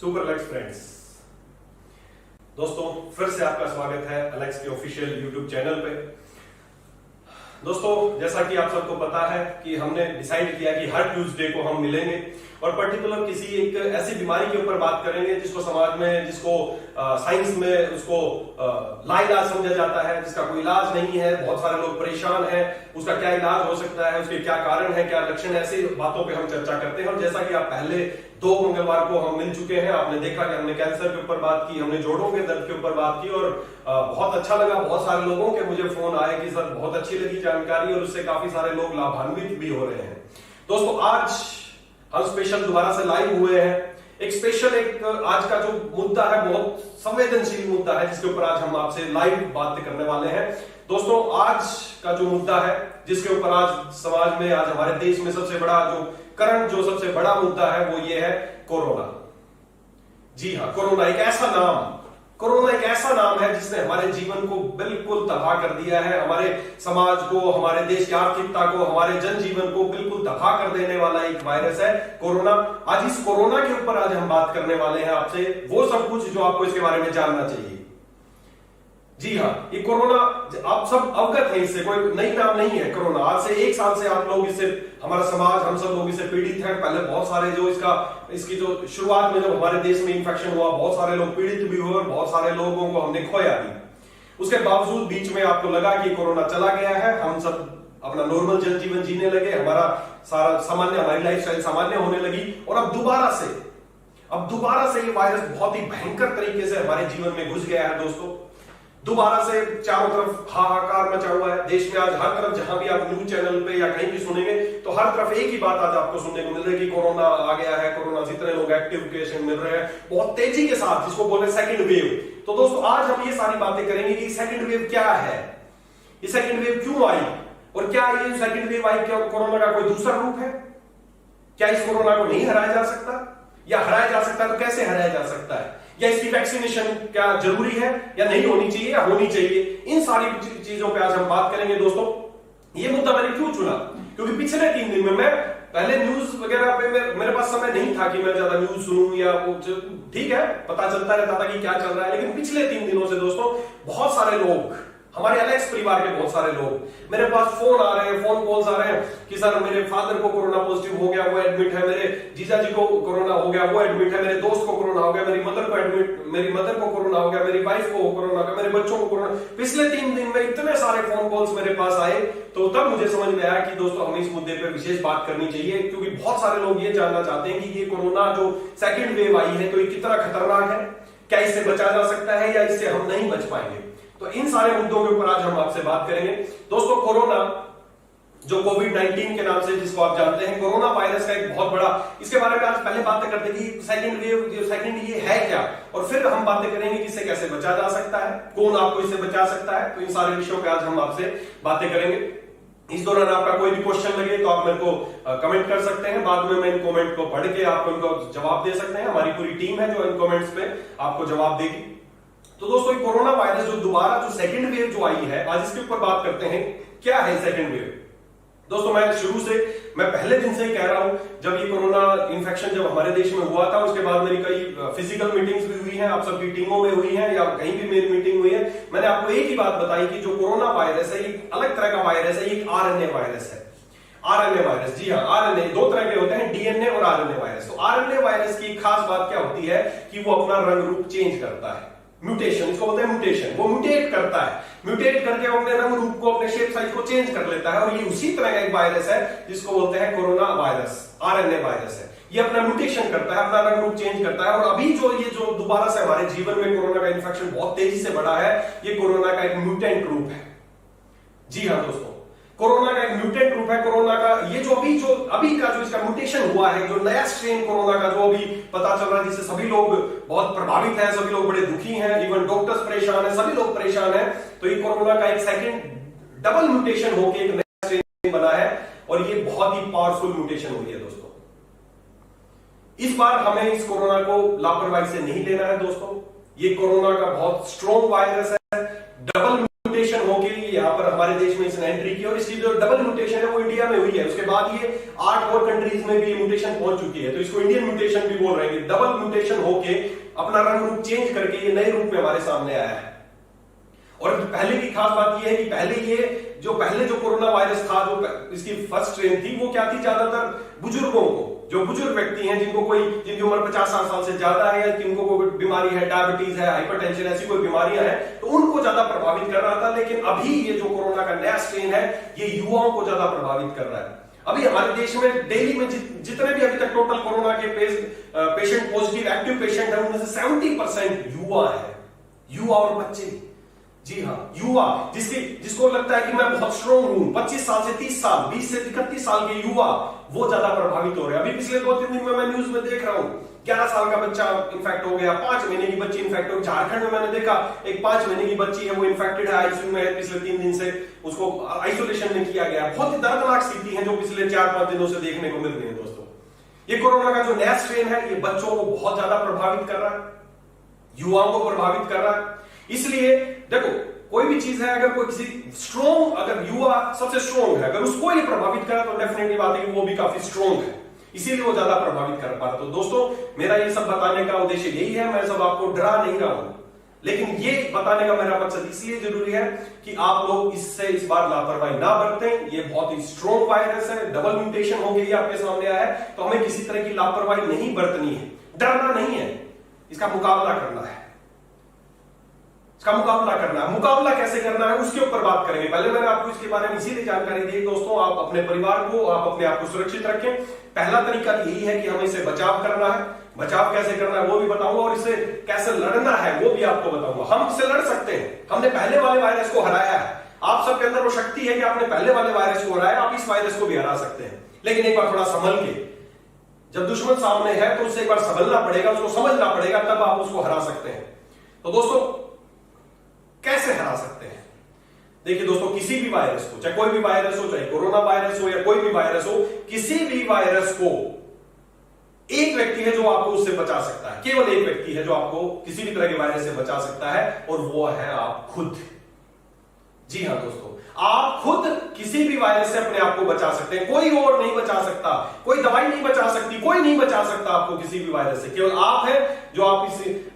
Super Alex friends. दोस्तों फिर से आपका स्वागत है अलेक्स के ऑफिशियल यूट्यूब चैनल पे। दोस्तों जैसा कि आप सबको पता है कि हमने डिसाइड किया कि हर ट्यूसडे को हम मिलेंगे और पर्टिकुलर किसी एक ऐसी बीमारी के ऊपर बात करेंगे जिसको समाज में, जिसको साइंस में उसको लाइलाज समझा जाता है, जिसका कोई इलाज नहीं है, बहुत सारे लोग परेशान हैं, उसका क्या इलाज हो सकता है, उसके क्या कारण है, क्या लक्षण है, ऐसी बातों पे हम चर्चा करते हैं। और जैसा कि आप पहले 2 मंगलवार को हम मिल चुके हैं, आपने देखा कि हमने कैंसर के ऊपर बात की, हमने जोड़ों के दर्द के ऊपर बात की और बहुत अच्छा लगा। बहुत सारे लोगों के मुझे फोन आए कि सर बहुत अच्छी लगी जानकारी और उससे काफी सारे लोग लाभान्वित भी हो रहे हैं। दोस्तों आज हम स्पेशल दोबारा से लाइव हुए हैं। एक स्पेशल आज का जो मुद्दा है बहुत संवेदनशील मुद्दा है जिसके ऊपर आज हम आपसे लाइव बात करने वाले हैं। दोस्तों आज का जो मुद्दा है जिसके ऊपर आज समाज में, आज हमारे देश में सबसे बड़ा जो सबसे बड़ा मुद्दा है वो ये है कोरोना। जी हाँ, कोरोना एक ऐसा नाम है जिसने हमारे जीवन को बिल्कुल तबाह कर दिया है, हमारे समाज को, हमारे देश की आर्थिकता को, हमारे जनजीवन को बिल्कुल तबाह कर देने वाला एक वायरस है कोरोना। आज इस कोरोना के ऊपर आज हम बात करने वाले हैं आपसे वो सब कुछ जो आपको इसके बारे में जानना चाहिए। जी हाँ, ये कोरोना आप सब अवगत हैं इससे, कोई नई नाम नहीं है कोरोना। आज से 1 साल से आप लोग इससे, हमारा समाज, हम सब लोग इससे पीड़ित हैं। पहले बहुत सारे जो इसकी जो शुरुआत में जब हमारे देश में इंफेक्शन हुआ, बहुत सारे लोग पीड़ित भी हुए और बहुत सारे लोगों को हमने खोया भी। उसके बावजूद बीच में आपको लगा कि कोरोना चला गया है, हम सब अपना नॉर्मल जनजीवन जीने लगे, हमारा सारा सामान्य, हमारी लाइफस्टाइल सामान्य होने लगी। और अब दोबारा से ये वायरस बहुत ही भयंकर तरीके से हमारे जीवन में घुस गया है। दोस्तों दोबारा से चारों तरफ हाहाकार मचा हुआ है देश में। आज हर तरफ जहां भी आप न्यूज चैनल पे या कहीं भी सुनेंगे तो हर तरफ एक ही बात आज आपको सुनने को मिल रही है कि कोरोना आ गया है, कोरोना से इतने लोग एक्टिव केस मिल रहे हैं बहुत तेजी के साथ, जिसको बोल रहे हैं सेकंड वेव। तो दोस्तों आज हम ये सारी बातें करेंगे कि सेकंड वेव क्या है, ये सेकंड वेव क्यों आई और क्या ये सेकंड वेव आई, क्या कोरोना का कोई दूसरा रूप है, क्या इस कोरोना को नहीं हराया जा सकता, या हराया जा सकता है तो कैसे हराया जा सकता है, या इसकी वैक्सीनेशन क्या जरूरी है या नहीं होनी चाहिए या होनी चाहिए, इन सारी चीजों पे आज हम बात करेंगे। दोस्तों ये मुद्दा मैंने क्यों चुना, क्योंकि पिछले 3 दिन में मैं पहले न्यूज वगैरह पे मेरे पास समय नहीं था कि मैं ज्यादा न्यूज सुनूं या ठीक है पता चलता रहता था कि क्या चल रहा है, लेकिन पिछले 3 दिनों से दोस्तों बहुत सारे लोग, हमारे अलेक्स परिवार के बहुत सारे लोग मेरे पास फोन आ रहे हैं, फोन कॉल्स आ रहे हैं कि सर मेरे फादर को कोरोना पॉजिटिव हो गया, वो एडमिट है, मेरे जीजा जी को कोरोना हो गया, वो एडमिट है, मेरे दोस्त को कोरोना हो गया, मेरी मदर को कोरोना हो गया, मेरी वाइफ को कोरोना हो गया, मेरे बच्चों को कोरोना। पिछले 3 दिन में इतने सारे फोन कॉल्स मेरे पास आए तो तब मुझे समझ में आया कि दोस्तों हमें इस मुद्दे पर विशेष बात करनी चाहिए, क्योंकि बहुत सारे लोग ये जानना चाहते हैं कि ये कोरोना जो सेकेंड वेव आई है तो ये कितना खतरनाक है, क्या इससे बचा जा सकता है या इससे हम नहीं बच पाएंगे। तो इन सारे मुद्दों के ऊपर आज हम आपसे बात करेंगे। दोस्तों कोरोना जो कोविड-19 के नाम से जिसको आप जानते हैं, कोरोना वायरस का एक बहुत बड़ा, इसके बारे में आज पहले बातें करते हैं कि सेकंड वेव, जो सेकंड ये है क्या, और फिर हम बातें करेंगे कि इससे कैसे बचा जा सकता है, कौन आपको इससे बचा सकता है। तो इन सारे विषयों पे आज हम आपसे बातें करेंगे। इस दौरान आपका कोई भी क्वेश्चन लगे तो आप मेरे को कमेंट कर सकते हैं, बाद में मैं इन कमेंट को पढ़ के आपको इनको जवाब दे सकते हैं। हमारी पूरी टीम है जो इन कमेंट्स पे आपको जवाब देगी। तो दोस्तों कोरोना वायरस जो दोबारा जो सेकंड वेव जो आई है, आज इसके ऊपर बात करते हैं क्या है सेकंड वेव। दोस्तों मैं पहले दिन से ही कह रहा हूं, जब ये कोरोना इन्फेक्शन जब हमारे देश में हुआ था उसके बाद मेरी कई फिजिकल मीटिंग्स भी हुई हैं, आप सबकी टीमों में हुई हैं या कहीं भी मेरी मीटिंग हुई है। मैंने आपको एक ही बात बताई कि जो कोरोना वायरस है ये अलग तरह का वायरस है, ये आरएनए वायरस है। आरएनए वायरस, जी हाँ, आरएनए 2 तरह के होते हैं, डीएनए और आरएनए वायरस। तो आरएनए वायरस की खास बात क्या होती है कि वो अपना रंग रूप चेंज करता है, म्यूटेशन, इसको बोलते हैं म्यूटेशन। वो म्यूटेट करता है, म्यूटेट करके वो अपने रंग रूप को, अपने शेप साइज को चेंज कर लेता है, और ये उसी तरह का एक वायरस है जिसको बोलते हैं कोरोना वायरस, आरएनए वायरस है। ये अपना म्यूटेशन करता है, अपना रंग रूप चेंज करता है, और अभी जो दोबारा से हमारे जीवन में कोरोना का इन्फेक्शन बहुत तेजी से बढ़ा है, ये कोरोना का एक म्यूटेंट रूप है। जी हाँ दोस्तों, कोरोना का एक म्यूटेंट रूप है। कोरोना का ये जो अभी का जो इसका म्यूटेशन हुआ है, जो नया स्ट्रेन कोरोना का जो अभी पता चल रहा है, जिससे सभी लोग बहुत प्रभावित हैं, सभी लोग बड़े दुखी हैं, इवन डॉक्टर्स परेशान हैं, सभी लोग परेशान हैं। तो ये कोरोना का एक सेकंड डबल म्यूटेशन होकर एक नया स्ट्रेन बना है और ये बहुत ही पावरफुल म्यूटेशन हुई है। दोस्तों इस बार हमें इस कोरोना को लापरवाही से नहीं लेना है। दोस्तों ये कोरोना का बहुत स्ट्रॉन्ग वायरस है, डबल म्यूटेशन होकर यहाँ पर हमारे देश में इसने एंट्री की और इसकी जो डबल म्यूटेशन है वो इंडिया में हुई है। उसके बाद ये 8 और कंट्रीज में भी म्यूटेशन पहुंच चुकी है, तो इसको इंडियन म्यूटेशन भी बोल रहे हैं। डबल म्यूटेशन होके अपना रंग रूप चेंज करके ये नए रूप में हमारे सामने आया है। और पहले की खास बात यह है कि पहले जो कोरोना वायरस था, जो इसकी फर्स्ट स्ट्रेन थी, वो क्या थी, ज्यादातर बुजुर्गों को, जो बुजुर्ग व्यक्ति हैं जिनकी उम्र 50 साल से ज्यादा है, या जिनको कोई बीमारी है, डायबिटीज है, हाइपरटेंशन, ऐसी कोई बीमारियां हैं, तो उनको ज्यादा प्रभावित कर रहा था। लेकिन अभी ये जो कोरोना का नया स्ट्रेन है, ये युवाओं को ज्यादा प्रभावित कर रहा है। अभी हमारे देश में डेली में जितने भी अभी तक टोटल कोरोना के पेशेंट पॉजिटिव एक्टिव पेशेंट है, उनमें से 70% युवा है, युवा और बच्चे। जी हाँ, युवा, जिसको लगता है कि मैं बहुत स्ट्रॉन्ग हूं, 25 साल से 30 साल, 20 से 31 साल के युवा, वो ज्यादा प्रभावित हो रहे हैं। अभी पिछले 2-3 दिन में मैं न्यूज में देख रहा हूं, 11 साल का बच्चा इन्फेक्ट हो गया, 5 महीने की बच्ची इन्फेक्ट हो गई। झारखंड में मैंने देखा एक 5 महीने की बच्ची है, वो इन्फेक्टेड है, आईसीयू में है, पिछले 3 दिन से उसको आइसोलेशन में किया गया। बहुत ही दर्दनाक स्थिति है जो पिछले 4-5 दिनों से देखने को मिल रही है। दोस्तों, ये कोरोना का जो नया स्ट्रेन है, ये बच्चों को बहुत ज्यादा प्रभावित कर रहा है, युवाओं को प्रभावित कर रहा है। इसलिए देखो, कोई भी चीज है, अगर कोई किसी स्ट्रॉन्ग, अगर युवा सबसे स्ट्रॉन्ग है, अगर उसको ये प्रभावित करा तो डेफिनेटली बात है कि वो भी काफी स्ट्रॉन्ग है, इसीलिए वो ज्यादा प्रभावित कर पा रहा। तो दोस्तों, मेरा ये सब बताने का उद्देश्य यही है, मैं सब आपको डरा नहीं रहा हूं, लेकिन ये बताने का मेरा मकसद इसलिए जरूरी है कि आप लोग इस बार लापरवाही ना बरतें। ये बहुत ही स्ट्रॉन्ग वायरस है, डबल म्यूटेशन हो गई आपके सामने आया है, तो हमें किसी तरह की लापरवाही नहीं बरतनी है, डरना नहीं है, इसका मुकाबला करना है। मुकाबला कैसे करना है उसके ऊपर बात करेंगे। पहले मैंने आपको इसके बारे में इसीलिए जानकारी दी दोस्तों, आप अपने परिवार को, आप अपने आप को सुरक्षित रखें। पहला तरीका यही है कि हमें इसे बचाव करना है। बचाव कैसे करना है वो भी बताऊंगा, और इसे कैसे लड़ना है वो भी आपको बताऊंगा। हम इससे लड़ सकते हैं, हमने पहले वाले वायरस को हराया है। आप सबके अंदर वो शक्ति है कि आपने पहले वाले वायरस को हराया, आप इस वायरस को भी हरा सकते हैं। लेकिन एक बार थोड़ा संभल के, जब दुश्मन सामने है तो उससे एक बार संभलना पड़ेगा, उसको समझना पड़ेगा, तब आप उसको हरा सकते हैं। तो दोस्तों, कैसे हरा सकते हैं? देखिए दोस्तों, किसी भी वायरस को, चाहे कोई भी वायरस हो, चाहे कोरोना वायरस हो या कोई भी वायरस हो, किसी भी वायरस को एक व्यक्ति है जो आपको उससे बचा सकता है। केवल एक व्यक्ति है जो आपको किसी भी तरह के वायरस से बचा सकता है, और वो है आप खुद। जी हाँ दोस्तों, आप खुद किसी भी वायरस से अपने आप को बचा सकते हैं, कोई और नहीं बचा सकता, कोई दवाई नहीं बचा सकती, कोई नहीं बचा सकता आपको किसी भी वायरस से। केवल आप हैं जो आप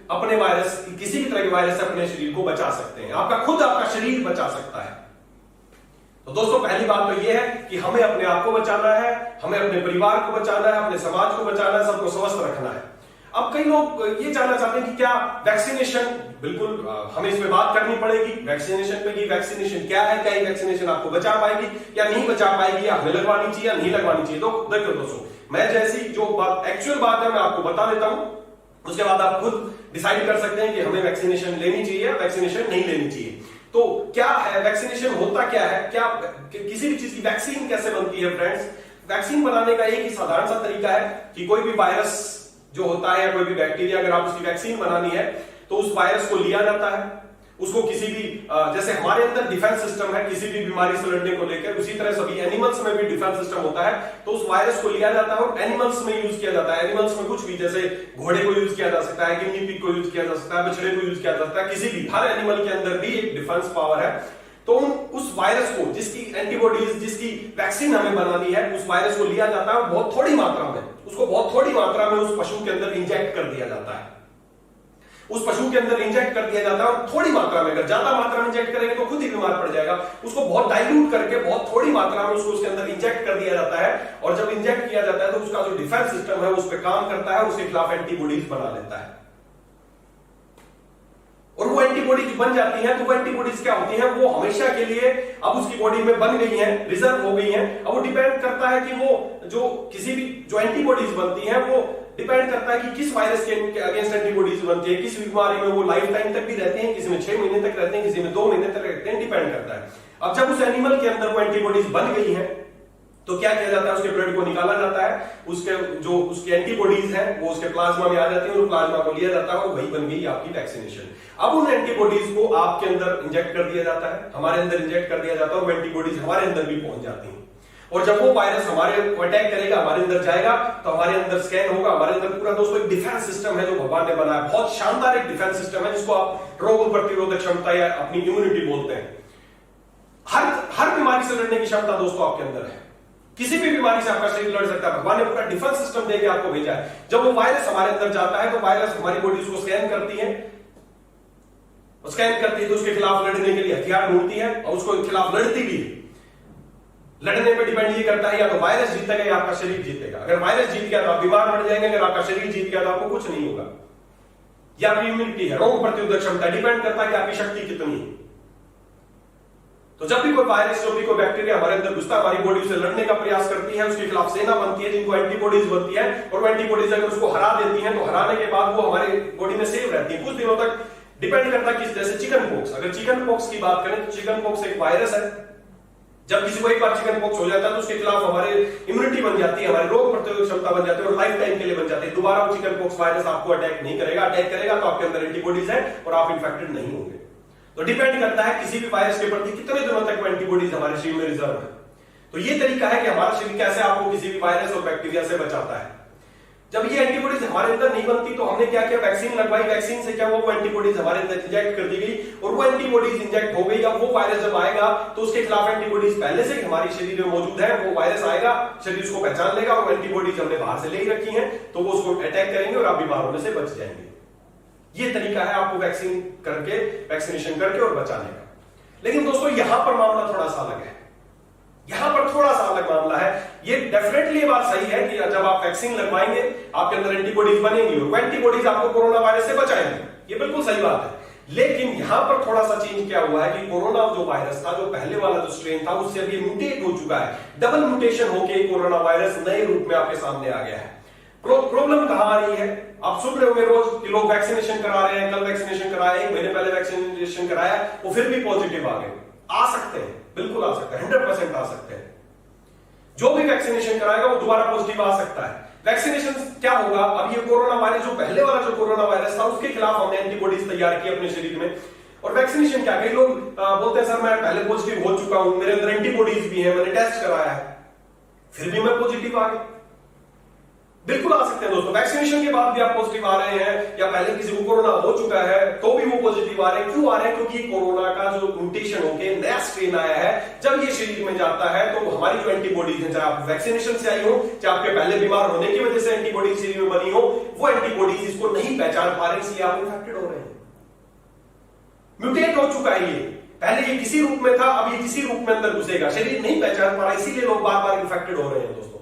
अपने वायरस, किसी भी तरह के वायरस से अपने शरीर को बचा सकते हैं। आपका शरीर बचा सकता है। तो दोस्तों, पहली बात तो यह है कि हमें अपने आप को बचाना है, हमें अपने परिवार को बचाना है, अपने समाज को बचाना है, सबको स्वस्थ रखना है। अब कई लोग ये जानना चाहते हैं कि क्या वैक्सीनेशन, बिल्कुल हमें इस पे बात करनी पड़ेगी वैक्सीनेशन पे, कि वैक्सीनेशन क्या है, क्या ये वैक्सीनेशन आपको बचा पाएगी या नहीं बचा पाएगी, हमें लगवानी चाहिए या नहीं लगवानी चाहिए। तो देखो दोस्तों, मैं जैसी जो बात एक्चुअल बात है मैं आपको बता देता हूं, उसके बाद आप खुद डिसाइड कर सकते हैं कि हमें वैक्सीनेशन लेनी चाहिए या वैक्सीनेशन नहीं लेनी चाहिए। तो क्या है वैक्सीनेशन, होता क्या है, क्या किसी भी चीज की वैक्सीन कैसे बनती है फ्रेंड्स? वैक्सीन बनाने का एक ही साधारण सा तरीका है कि कोई भी वायरस जो होता है या कोई भी बैक्टीरिया, अगर आप उसकी वैक्सीन बनानी है तो उस वायरस को लिया जाता है, उसको किसी भी, जैसे हमारे अंदर डिफेंस सिस्टम है किसी भी बीमारी से लड़ने को लेकर, उसी तरह सभी एनिमल्स में भी डिफेंस सिस्टम होता है। तो उस वायरस को लिया जाता है और एनिमल्स में यूज किया जाता है। एनिमल्स में कुछ भी, जैसे घोड़े को यूज किया जा सकता है, गिनी पिग को यूज किया जा सकता है, बछड़े को यूज किया जा सकता है, किसी भी, हर एनिमल के अंदर भी एक डिफेंस पावर है। तो उस वायरस को, जिसकी एंटीबॉडीज, जिसकी वैक्सीन हमें बनानी है, उस वायरस को लिया जाता है और बहुत थोड़ी मात्रा में, उसको बहुत थोड़ी मात्रा में उस पशु के अंदर इंजेक्ट कर दिया जाता है। उस पशु के अंदर इंजेक्ट कर दिया जाता है और थोड़ी मात्रा में, अगर ज्यादा मात्रा में इंजेक्ट करेंगे तो खुद ही बीमार पड़ जाएगा। उसको बहुत डाइल्यूट करके बहुत थोड़ी मात्रा में उसको उसके अंदर इंजेक्ट कर दिया जाता है, और जब इंजेक्ट किया जाता है तो उसका जो डिफेंस सिस्टम है उस पर काम करता है, उसके खिलाफ एंटीबॉडीज बना लेता है। और वो एंटीबॉडीज बन जाती हैं, तो वो एंटीबॉडीज क्या होती हैं, वो हमेशा के लिए अब उसकी बॉडी में बन गई हैं, रिजर्व हो गई हैं। अब वो डिपेंड करता है कि वो जो किसी भी जो एंटीबॉडीज बनती हैं, वो डिपेंड करता है कि किस वायरस के अगेंस्ट एंटीबॉडीज बनती है, किस बीमारी में वो लाइफ टाइम तक भी रहते हैं, किसी में 6 महीने तक रहते हैं, किसी में 2 महीने तक रहते हैं, डिपेंड करता है। अब जब उस एनिमल के अंदर वो एंटीबॉडीज बन गई हैं, तो क्या किया जाता है, उसके ब्लड को निकाला जाता है, उसके जो उसकी एंटीबॉडीज हैं वो उसके प्लाज्मा में आ जाती है, और प्लाज्मा को लिया जाता है और वही बन गई आपकी वैक्सीनेशन। अब उन एंटीबॉडीज को आपके अंदर इंजेक्ट कर दिया जाता है, हमारे अंदर इंजेक्ट कर दिया जाता है, और वो एंटीबॉडीज हमारे अंदर भी पहुंच जाती हैं। और जब वो वायरस हमारे को अटैक करेगा, हमारे अंदर जाएगा, तो हमारे अंदर स्कैन होगा, हमारे अंदर पूरा दोस्तों एक डिफेंस सिस्टम है जो भगवान ने बनाया, बहुत शानदार एक डिफेंस सिस्टम है, जिसको आप रोग प्रतिरोधक क्षमता या अपनी इम्यूनिटी बोलते हैं। हर बीमारी से लड़ने की क्षमता दोस्तों आपके अंदर है। किसी भी बीमारी से आपका शरीर लड़ सकता है। भगवान ने पूरा डिफेंस सिस्टम देके आपको भेजा है। जब वो वायरस हमारे अंदर जाता है तो वायरस हमारी बॉडी उसको स्कैन करती है, तो उसके खिलाफ लड़ने के लिए हथियार ढूंढती है और उसको खिलाफ लड़ती भी है। लड़ने पर डिपेंड ये करता है या तो वायरस जीतेगा या आपका शरीर जीतेगा। अगर वायरस जीत गया तो आप बीमार पड़ जाएंगे, अगर आपका शरीर जीत गया तो आपको कुछ नहीं होगा। यह आपकी इम्यूनिटी है, रोग प्रतिरोधक क्षमता, डिपेंड करता है कि आपकी शक्ति कितनी है। तो जब भी कोई वायरस, जब भी कोई बैक्टीरिया हमारे अंदर घुसता है, हमारी बॉडी उसे लड़ने का प्रयास करती है, उसके खिलाफ सेना बनती है जिनको एंटीबॉडीज बनती है, और वो एंटीबॉडीज अगर उसको हरा देती हैं तो हराने के बाद वो हमारे बॉडी में सेव रहती है कुछ दिनों तक। डिपेंड करता है कि जैसे चिकन पॉक्स, अगर चिकन पॉक्स की बात करें तो चिकन पॉक्स एक वायरस है। जब किसी को एक बार चिकन पॉक्स हो जाता है तो उसके खिलाफ हमारे इम्यूनिटी बन जाती है, हमारी रोग प्रतिरोधक क्षमता बन जाती है और लाइफ टाइम के लिए बन जाती है। दोबारा वो चिकन पॉक्स वायरस आपको अटैक नहीं करेगा। अटैक करेगा तो आपके अंदर एंटीबॉडीज है और आप इन्फेक्टेड नहीं होंगे। तो डिपेंड करता है किसी भी वायरस के प्रति कितने दिनों तक वो एंटीबॉडीज हमारे शरीर में रिजर्व है। तो ये तरीका है कि हमारा शरीर कैसे आपको किसी भी वायरस और बैक्टीरिया से बचाता है। जब ये एंटीबॉडीज हमारे अंदर नहीं बनती तो हमने क्या किया, वैक्सीन लगवाई। वैक्सीन से क्या हुआ, वो एंटीबॉडीज हमारे अंदर इंजेक्ट कर दी गई और वो एंटीबॉडीज इंजेक्ट हो गई। अब वो वायरस जब आएगा तो उसके खिलाफ एंटीबॉडीज पहले से हमारे शरीर में मौजूद है। वो वायरस आएगा, शरीर उसको पहचान लेगा और एंटीबॉडीज हमने बाहर से ले रखी है तो वो उसको अटैक करेंगे और आप बीमार होने से बच जाएंगे। ये तरीका है आपको वैक्सीन करके, वैक्सीनेशन करके और बचाने का। लेकिन दोस्तों यहां पर मामला थोड़ा सा अलग है। यहां पर थोड़ा सा अलग मामला है। ये डेफिनेटली ये बात सही है कि जब आप वैक्सीन लगवाएंगे आपके अंदर एंटीबॉडीज बनेंगी और वो एंटीबॉडीज आपको कोरोना वायरस से बचाएंगे। ये बिल्कुल सही बात है। लेकिन यहां पर थोड़ा सा चेंज क्या हुआ है कि कोरोना जो वायरस था, जो पहले वाला जो स्ट्रेन था, उससे अभी म्यूटेट हो चुका है। डबल म्यूटेशन होके कोरोना वायरस नए रूप में आपके सामने आ गया है। प्रॉब्लम कहां आ रही है? आप सुन रहे होंगे रोज कि लोग वैक्सीनेशन करा रहे हैं, कल वैक्सीनेशन कराया, 1 महीने पहले वैक्सीनेशन कराया, वो फिर भी पॉजिटिव आ गए। आ सकते हैं, बिल्कुल आ सकते हैं, 100% आ सकते हैं। जो भी वैक्सीनेशन कराएगा वो दोबारा पॉजिटिव आ सकता है। वैक्सीनेशन क्या होगा, अब ये कोरोना वायरस जो पहले वाला जो कोरोना वायरस था उसके खिलाफ हमने एंटीबॉडीज तैयार की अपने शरीर में। और वैक्सीनेशन क्या, कई लोग बोलते हैं सर मैं पहले पॉजिटिव हो चुका हूं, मेरे अंदर एंटीबॉडीज भी है, मैंने टेस्ट कराया है, फिर भी मैं पॉजिटिव आ गया। बिल्कुल आ सकते हैं दोस्तों। वैक्सीनेशन के बाद भी आप पॉजिटिव आ रहे हैं या पहले किसी को कोरोना हो चुका है तो भी वो पॉजिटिव आ रहे हैं। क्यों आ रहे हैं? क्योंकि कोरोना का जो म्यूटेशन होके नया स्ट्रेन आया है, जब ये शरीर में जाता है तो हमारी जो एंटीबॉडीज हैं, चाहे आप वैक्सीनेशन से आई हो, चाहे आपके पहले बीमार होने की वजह से एंटीबॉडीज शरीर में बनी हो, वो एंटीबॉडीज इसको नहीं पहचान पा रहे, इसलिए आप इन्फेक्टेड हो रहे हैं। म्यूटेट हो चुका है ये, पहले ये किसी रूप में था, अब ये किसी रूप में अंदर घुसेगा, शरीर नहीं पहचान पा रहा, इसीलिए लोग बार बार इन्फेक्टेड हो रहे हैं दोस्तों।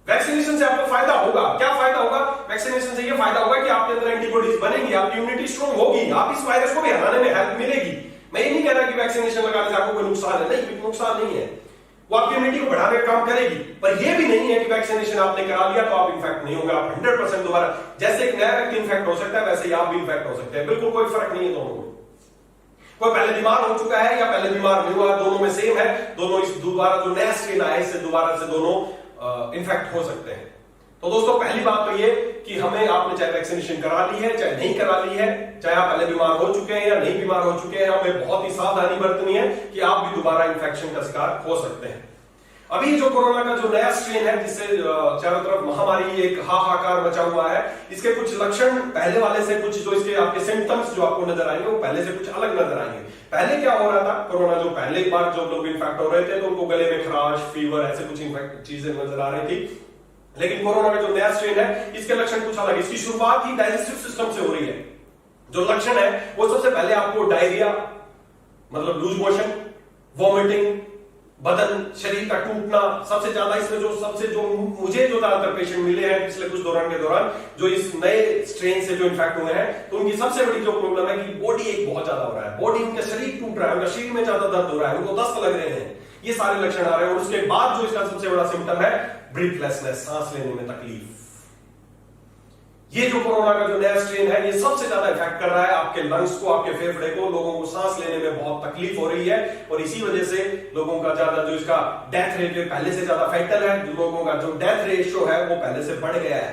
वैक्सीनेशन से आपको फायदा होगा। क्या फायदा होगा? वैक्सीनेशन से ये फायदा होगा कि आपके अंदर एंटीबॉडीज बनेंगी, आपकी इम्यूनिटी स्ट्रांग होगी, आप इस वायरस को भी हराने में हेल्प मिलेगी। मैं ये नहीं कह रहा कि वैक्सीनेशन लगाने से आपको कोई नुकसान है, नहीं, नुकसान नहीं है, वो आपकी इम्यूनिटी को बढ़ाने का काम करेगी। पर यह भी नहीं है कि वैक्सीनेशन आपने करा लिया तो आप इन्फेक्ट नहीं होंगे। आप 100% दोबारा, जैसे एक नया व्यक्ति इन्फेक्ट हो सकता है वैसे ही आप भी इन्फेक्ट हो सकते हैं। बिल्कुल कोई फर्क नहीं है दोनों में। कोई पहले बीमार हो चुका है या पहले बीमार नहीं हुआ, दोनों में सेम है। दोनों इस दोबारा जो नया स्ट्रेन आया इससे दोबारा से दोनों इन्फेक्ट हो सकते हैं। तो दोस्तों पहली बात तो ये कि हमें, आपने चाहे वैक्सीनेशन करा ली है चाहे नहीं करा ली है, चाहे आप पहले बीमार हो चुके हैं या नहीं बीमार हो चुके हैं, हमें बहुत ही सावधानी बरतनी है कि आप भी दोबारा इन्फेक्शन का शिकार हो सकते हैं। अभी जो कोरोना का जो नया स्ट्रेन है जिससे चारों तरफ महामारी एक हाहाकार मचा हुआ है, इसके कुछ लक्षण पहले वाले से, कुछ जो इसके आपके सिम्टम्स जो आपको नजर आएंगे वो पहले से कुछ अलग नजर आएंगे। पहले क्या हो रहा था, कोरोना जो पहले बार जो लोग इन्फेक्ट हो रहे थे तो उनको गले में खराश, फीवर, ऐसे कुछ इन्फेक्ट चीजें नजर आ रही थी। लेकिन कोरोना का जो नया स्ट्रेन है इसके लक्षण कुछ अलग। इसकी शुरुआत ही डाइजेस्टिव सिस्टम से हो रही है। जो लक्षण है वो सबसे पहले आपको डायरिया, मतलब लूज मोशन, वॉमिटिंग, बदन, शरीर का टूटना, सबसे ज्यादा इसमें जो मुझे जो ज्यादातर पेशेंट मिले हैं पिछले कुछ दौरान के दौरान जो इस नए स्ट्रेन से जो इन्फेक्ट हुए हैं, तो उनकी सबसे बड़ी जो प्रॉब्लम है कि बॉडी एक बहुत ज्यादा हो रहा है, बॉडी, उनका शरीर टूट रहा है, उनका शरीर में ज्यादा दर्द हो रहा है, उनको दस्त लग रहे हैं, ये सारे लक्षण आ रहे हैं। और उसके बाद जो इसका सबसे बड़ा सिम्टम है ब्रीथलेसनेस, सांस लेने में तकलीफ। ये जो कोरोना का जो नया स्ट्रेन है ये सबसे ज्यादा इफेक्ट कर रहा है आपके लंग्स को, आपके फेफड़े को। लोगों को सांस लेने में बहुत तकलीफ हो रही है और इसी वजह से लोगों का ज्यादा जो इसका डेथ रेट है पहले से ज्यादा फैटल है। लोगों का जो डेथ रेशियो है वो पहले से बढ़ गया है।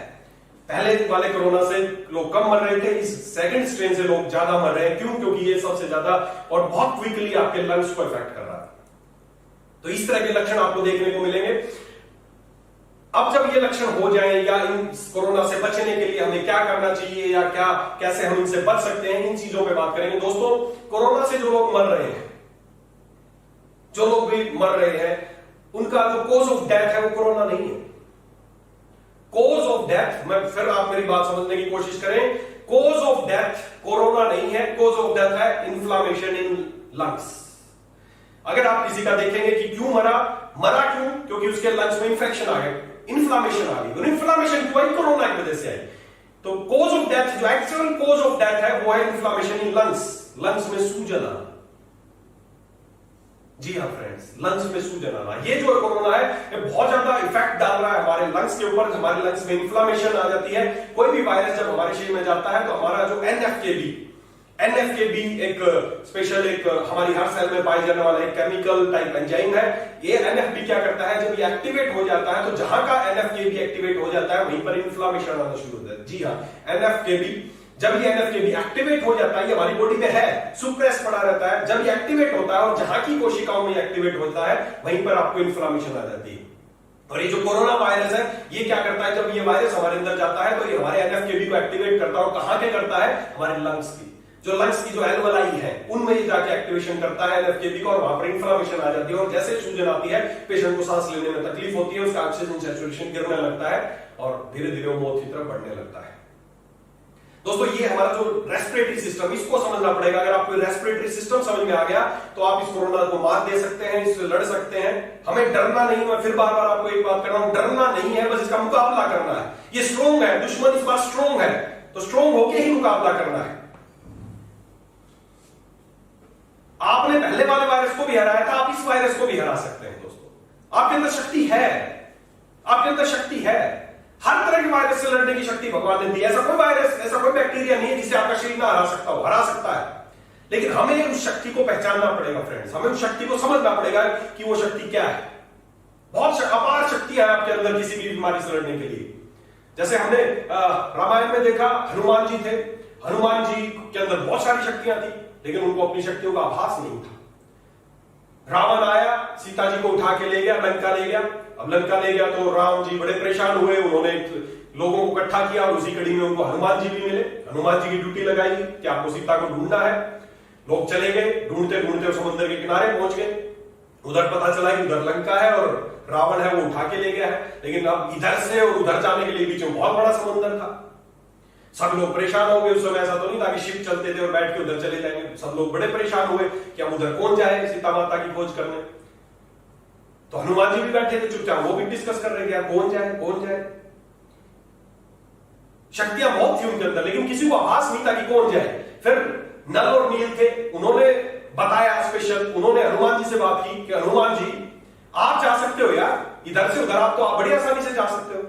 पहले वाले कोरोना से लोग कम मर रहे थे, इस सेकंड स्ट्रेन से लोग ज्यादा मर रहे हैं। क्यों? क्योंकि ये सबसे ज्यादा और बहुत क्विकली आपके लंग्स को इफेक्ट कर रहा है। तो इस तरह के लक्षण आपको देखने को मिलेंगे। अब जब ये लक्षण हो जाए या इन कोरोना से बचने के लिए हमें क्या करना चाहिए या क्या, कैसे हम इनसे बच सकते हैं, इन चीजों पे बात करेंगे। दोस्तों, कोरोना से जो लोग मर रहे हैं जो लोग भी मर रहे हैं, उनका जो कॉज ऑफ डेथ है वो कोरोना नहीं है। कॉज ऑफ डेथ, मैं फिर आप मेरी बात समझने की कोशिश करें, कॉज ऑफ डेथ कोरोना नहीं है, कॉज ऑफ डेथ है इन्फ्लामेशन इन लंग्स। अगर आप किसी का देखेंगे कि क्यों मरा क्यों? क्योंकि उसके लंग्स में इंफेक्शन आ गया, इन्फ्लामेशन आ गई, और इन्फ्लामेशन क्यों आई? कोरोना की वजह से आई। तो कॉज ऑफ डेथ, जो एक्चुअल कॉज ऑफ डेथ है वो है इन्फ्लामेशन इन लंग्स, लंग्स में सूजन आना। जी हाँ फ्रेंड्स, लंग्स में सूजन आना, ये जो कोरोना है ये बहुत ज्यादा इफेक्ट डाल रहा है हमारे लंग्स के ऊपर। हमारे लंग्स में इन्फ्लामेशन आ जाती है। कोई भी वायरस जब हमारे शरीर में जाता है तो हमारा जो एनएफकेबी एक स्पेशल, एक हमारी हर सेल में पाई जाने वाला एक केमिकल टाइप एंजाइम है। ये एनएफबी क्या करता है, जब ये एक्टिवेट हो जाता है तो जहां का एनएफकेबी एक्टिवेट हो जाता है वहीं पर इन्फ्लामेशन आना शुरू होता है। जी हाँ, एनएफकेबी, जब ये एनएफकेबी एक्टिवेट हो जाता है, ये हमारी बॉडी में है, सुप्रेस पड़ा रहता है, जब ये एक्टिवेट होता है और जहां की कोशिकाओं में एक्टिवेट होता है वहीं पर आपको इन्फ्लामेशन आ जाती है। और ये जो कोरोना वायरस है ये क्या करता है, जब ये वायरस हमारे अंदर जाता है तो ये हमारे एनएफकेबी को एक्टिवेट करता है, और कहां के करता है, हमारे लंग्स की, जो लंग्स की जो एल्वलाई है उनमें ये जाके एक्टिवेशन करता है एनएफकेबी को, और वहां पर इन्फ्लामेशन आ जाती है। और जैसे सूजन आती है, पेशेंट को सांस लेने में तकलीफ होती है, उसका ऑक्सीजन सैचुरेशन गिरने लगता है और धीरे धीरे वो मौत की तरफ बढ़ने लगता है। दोस्तों, ये हमारा जो रेस्पिरेटरी सिस्टम, इसको समझना पड़ेगा। अगर आपको रेस्पिरेटरी सिस्टम समझ में आ गया तो आप इस कोरोना को मात दे सकते हैं, इससे लड़ सकते हैं। हमें डरना नहीं, मैं फिर बार बार आपको एक बात कर रहा हूं, डरना नहीं है, बस इसका मुकाबला करना है। ये स्ट्रोंग है, दुश्मन इस बार स्ट्रोंग है, तो स्ट्रोंग होके ही मुकाबला करना है। आपने पहले वाले वायरस को भी हराया था, आप इस वायरस को भी हरा सकते हैं। दोस्तों, आपके अंदर शक्ति है, आपके अंदर शक्ति है। हर तरह के वायरस से लड़ने की शक्ति भगवान ने दी। ऐसा कोई वायरस, ऐसा कोई बैक्टीरिया नहीं है जिसे आपका शरीर ना हरा सकता हो, हरा सकता है। लेकिन हमें उस शक्ति को पहचानना पड़ेगा फ्रेंड्स, हमें उस शक्ति को समझना पड़ेगा कि वो शक्ति क्या है। बहुत अपार शक्ति है आपके अंदर किसी भी बीमारी से लड़ने के लिए। जैसे हमने रामायण में देखा, हनुमान जी थे, हनुमान जी के अंदर बहुत सारी शक्तियां थी, लेकिन उनको अपनी शक्तियों का आभास नहीं था। रावण आया, सीता जी को उठा के ले गया, लंका ले गया। अब लंका ले गया तो राम जी बड़े परेशान हुए, उन्होंने लोगों को इकट्ठा किया और उसी कड़ी में उनको हनुमान जी भी मिले। हनुमान जी की ड्यूटी लगाई कि आपको सीता को ढूंढना है। लोग चले गए, ढूंढते ढूंढते समुद्र के किनारे पहुंच गए। उधर पता चला कि उधर लंका है और रावण है वो उठा के ले गया है। लेकिन अब इधर से और उधर जाने के लिए बीच में बहुत बड़ा समुद्र था। सब लोग परेशान हो गए। उस समय ऐसा तो नहीं था कि शिप चलते थे और बैठ के उधर चले जाएंगे। सब लोग बड़े परेशान हुए कि अब उधर कौन जाए सीता माता की खोज करने। तो हनुमान जी भी बैठे थे चुपचाप, वो भी डिस्कस कर रहे थे कौन जाए कौन जाए। शक्तियां बहुत थी उनके अंदर, लेकिन किसी को आभास नहीं था कि कौन जाए। फिर नल और नील थे, उन्होंने बताया स्पेशल, उन्होंने हनुमान जी से बात की कि हनुमान जी आप जा सकते हो यार, इधर से उधर आप तो बड़ी आसानी से जा सकते हो।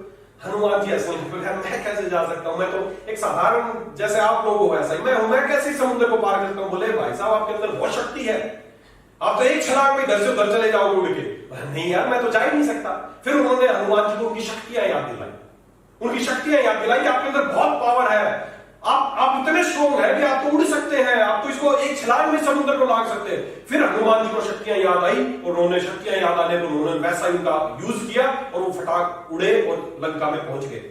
हनुमान जी ऐसे मैं कैसे जा सकता हूं, मैं तो एक साधारण जैसे आप लोग हो ऐसा ही मैं कैसे समुद्र को पार करता हूं। बोले भाई साहब आपके अंदर बहुत शक्ति है, आप तो एक छलांग में इधर से उधर चले जाओगे उड़ के। नहीं यार मैं तो जा ही नहीं सकता। फिर उन्होंने हनुमान जी को उनकी शक्तियां याद दिलाई, उनकी शक्तियां याद दिलाई कि आपके अंदर बहुत पावर है, आप इतने स्ट्रोंग है कि आप तो उड़ सकते हैं, आप तो इसको एक छलांग में समुद्र को लांग सकते हैं। फिर हनुमान जी को शक्तियां याद आई और उन्होंने शक्तियां याद आने पर उन्होंने वैसा ही उनका यूज किया और वो फटाक उड़े और लंका में पहुंच गए।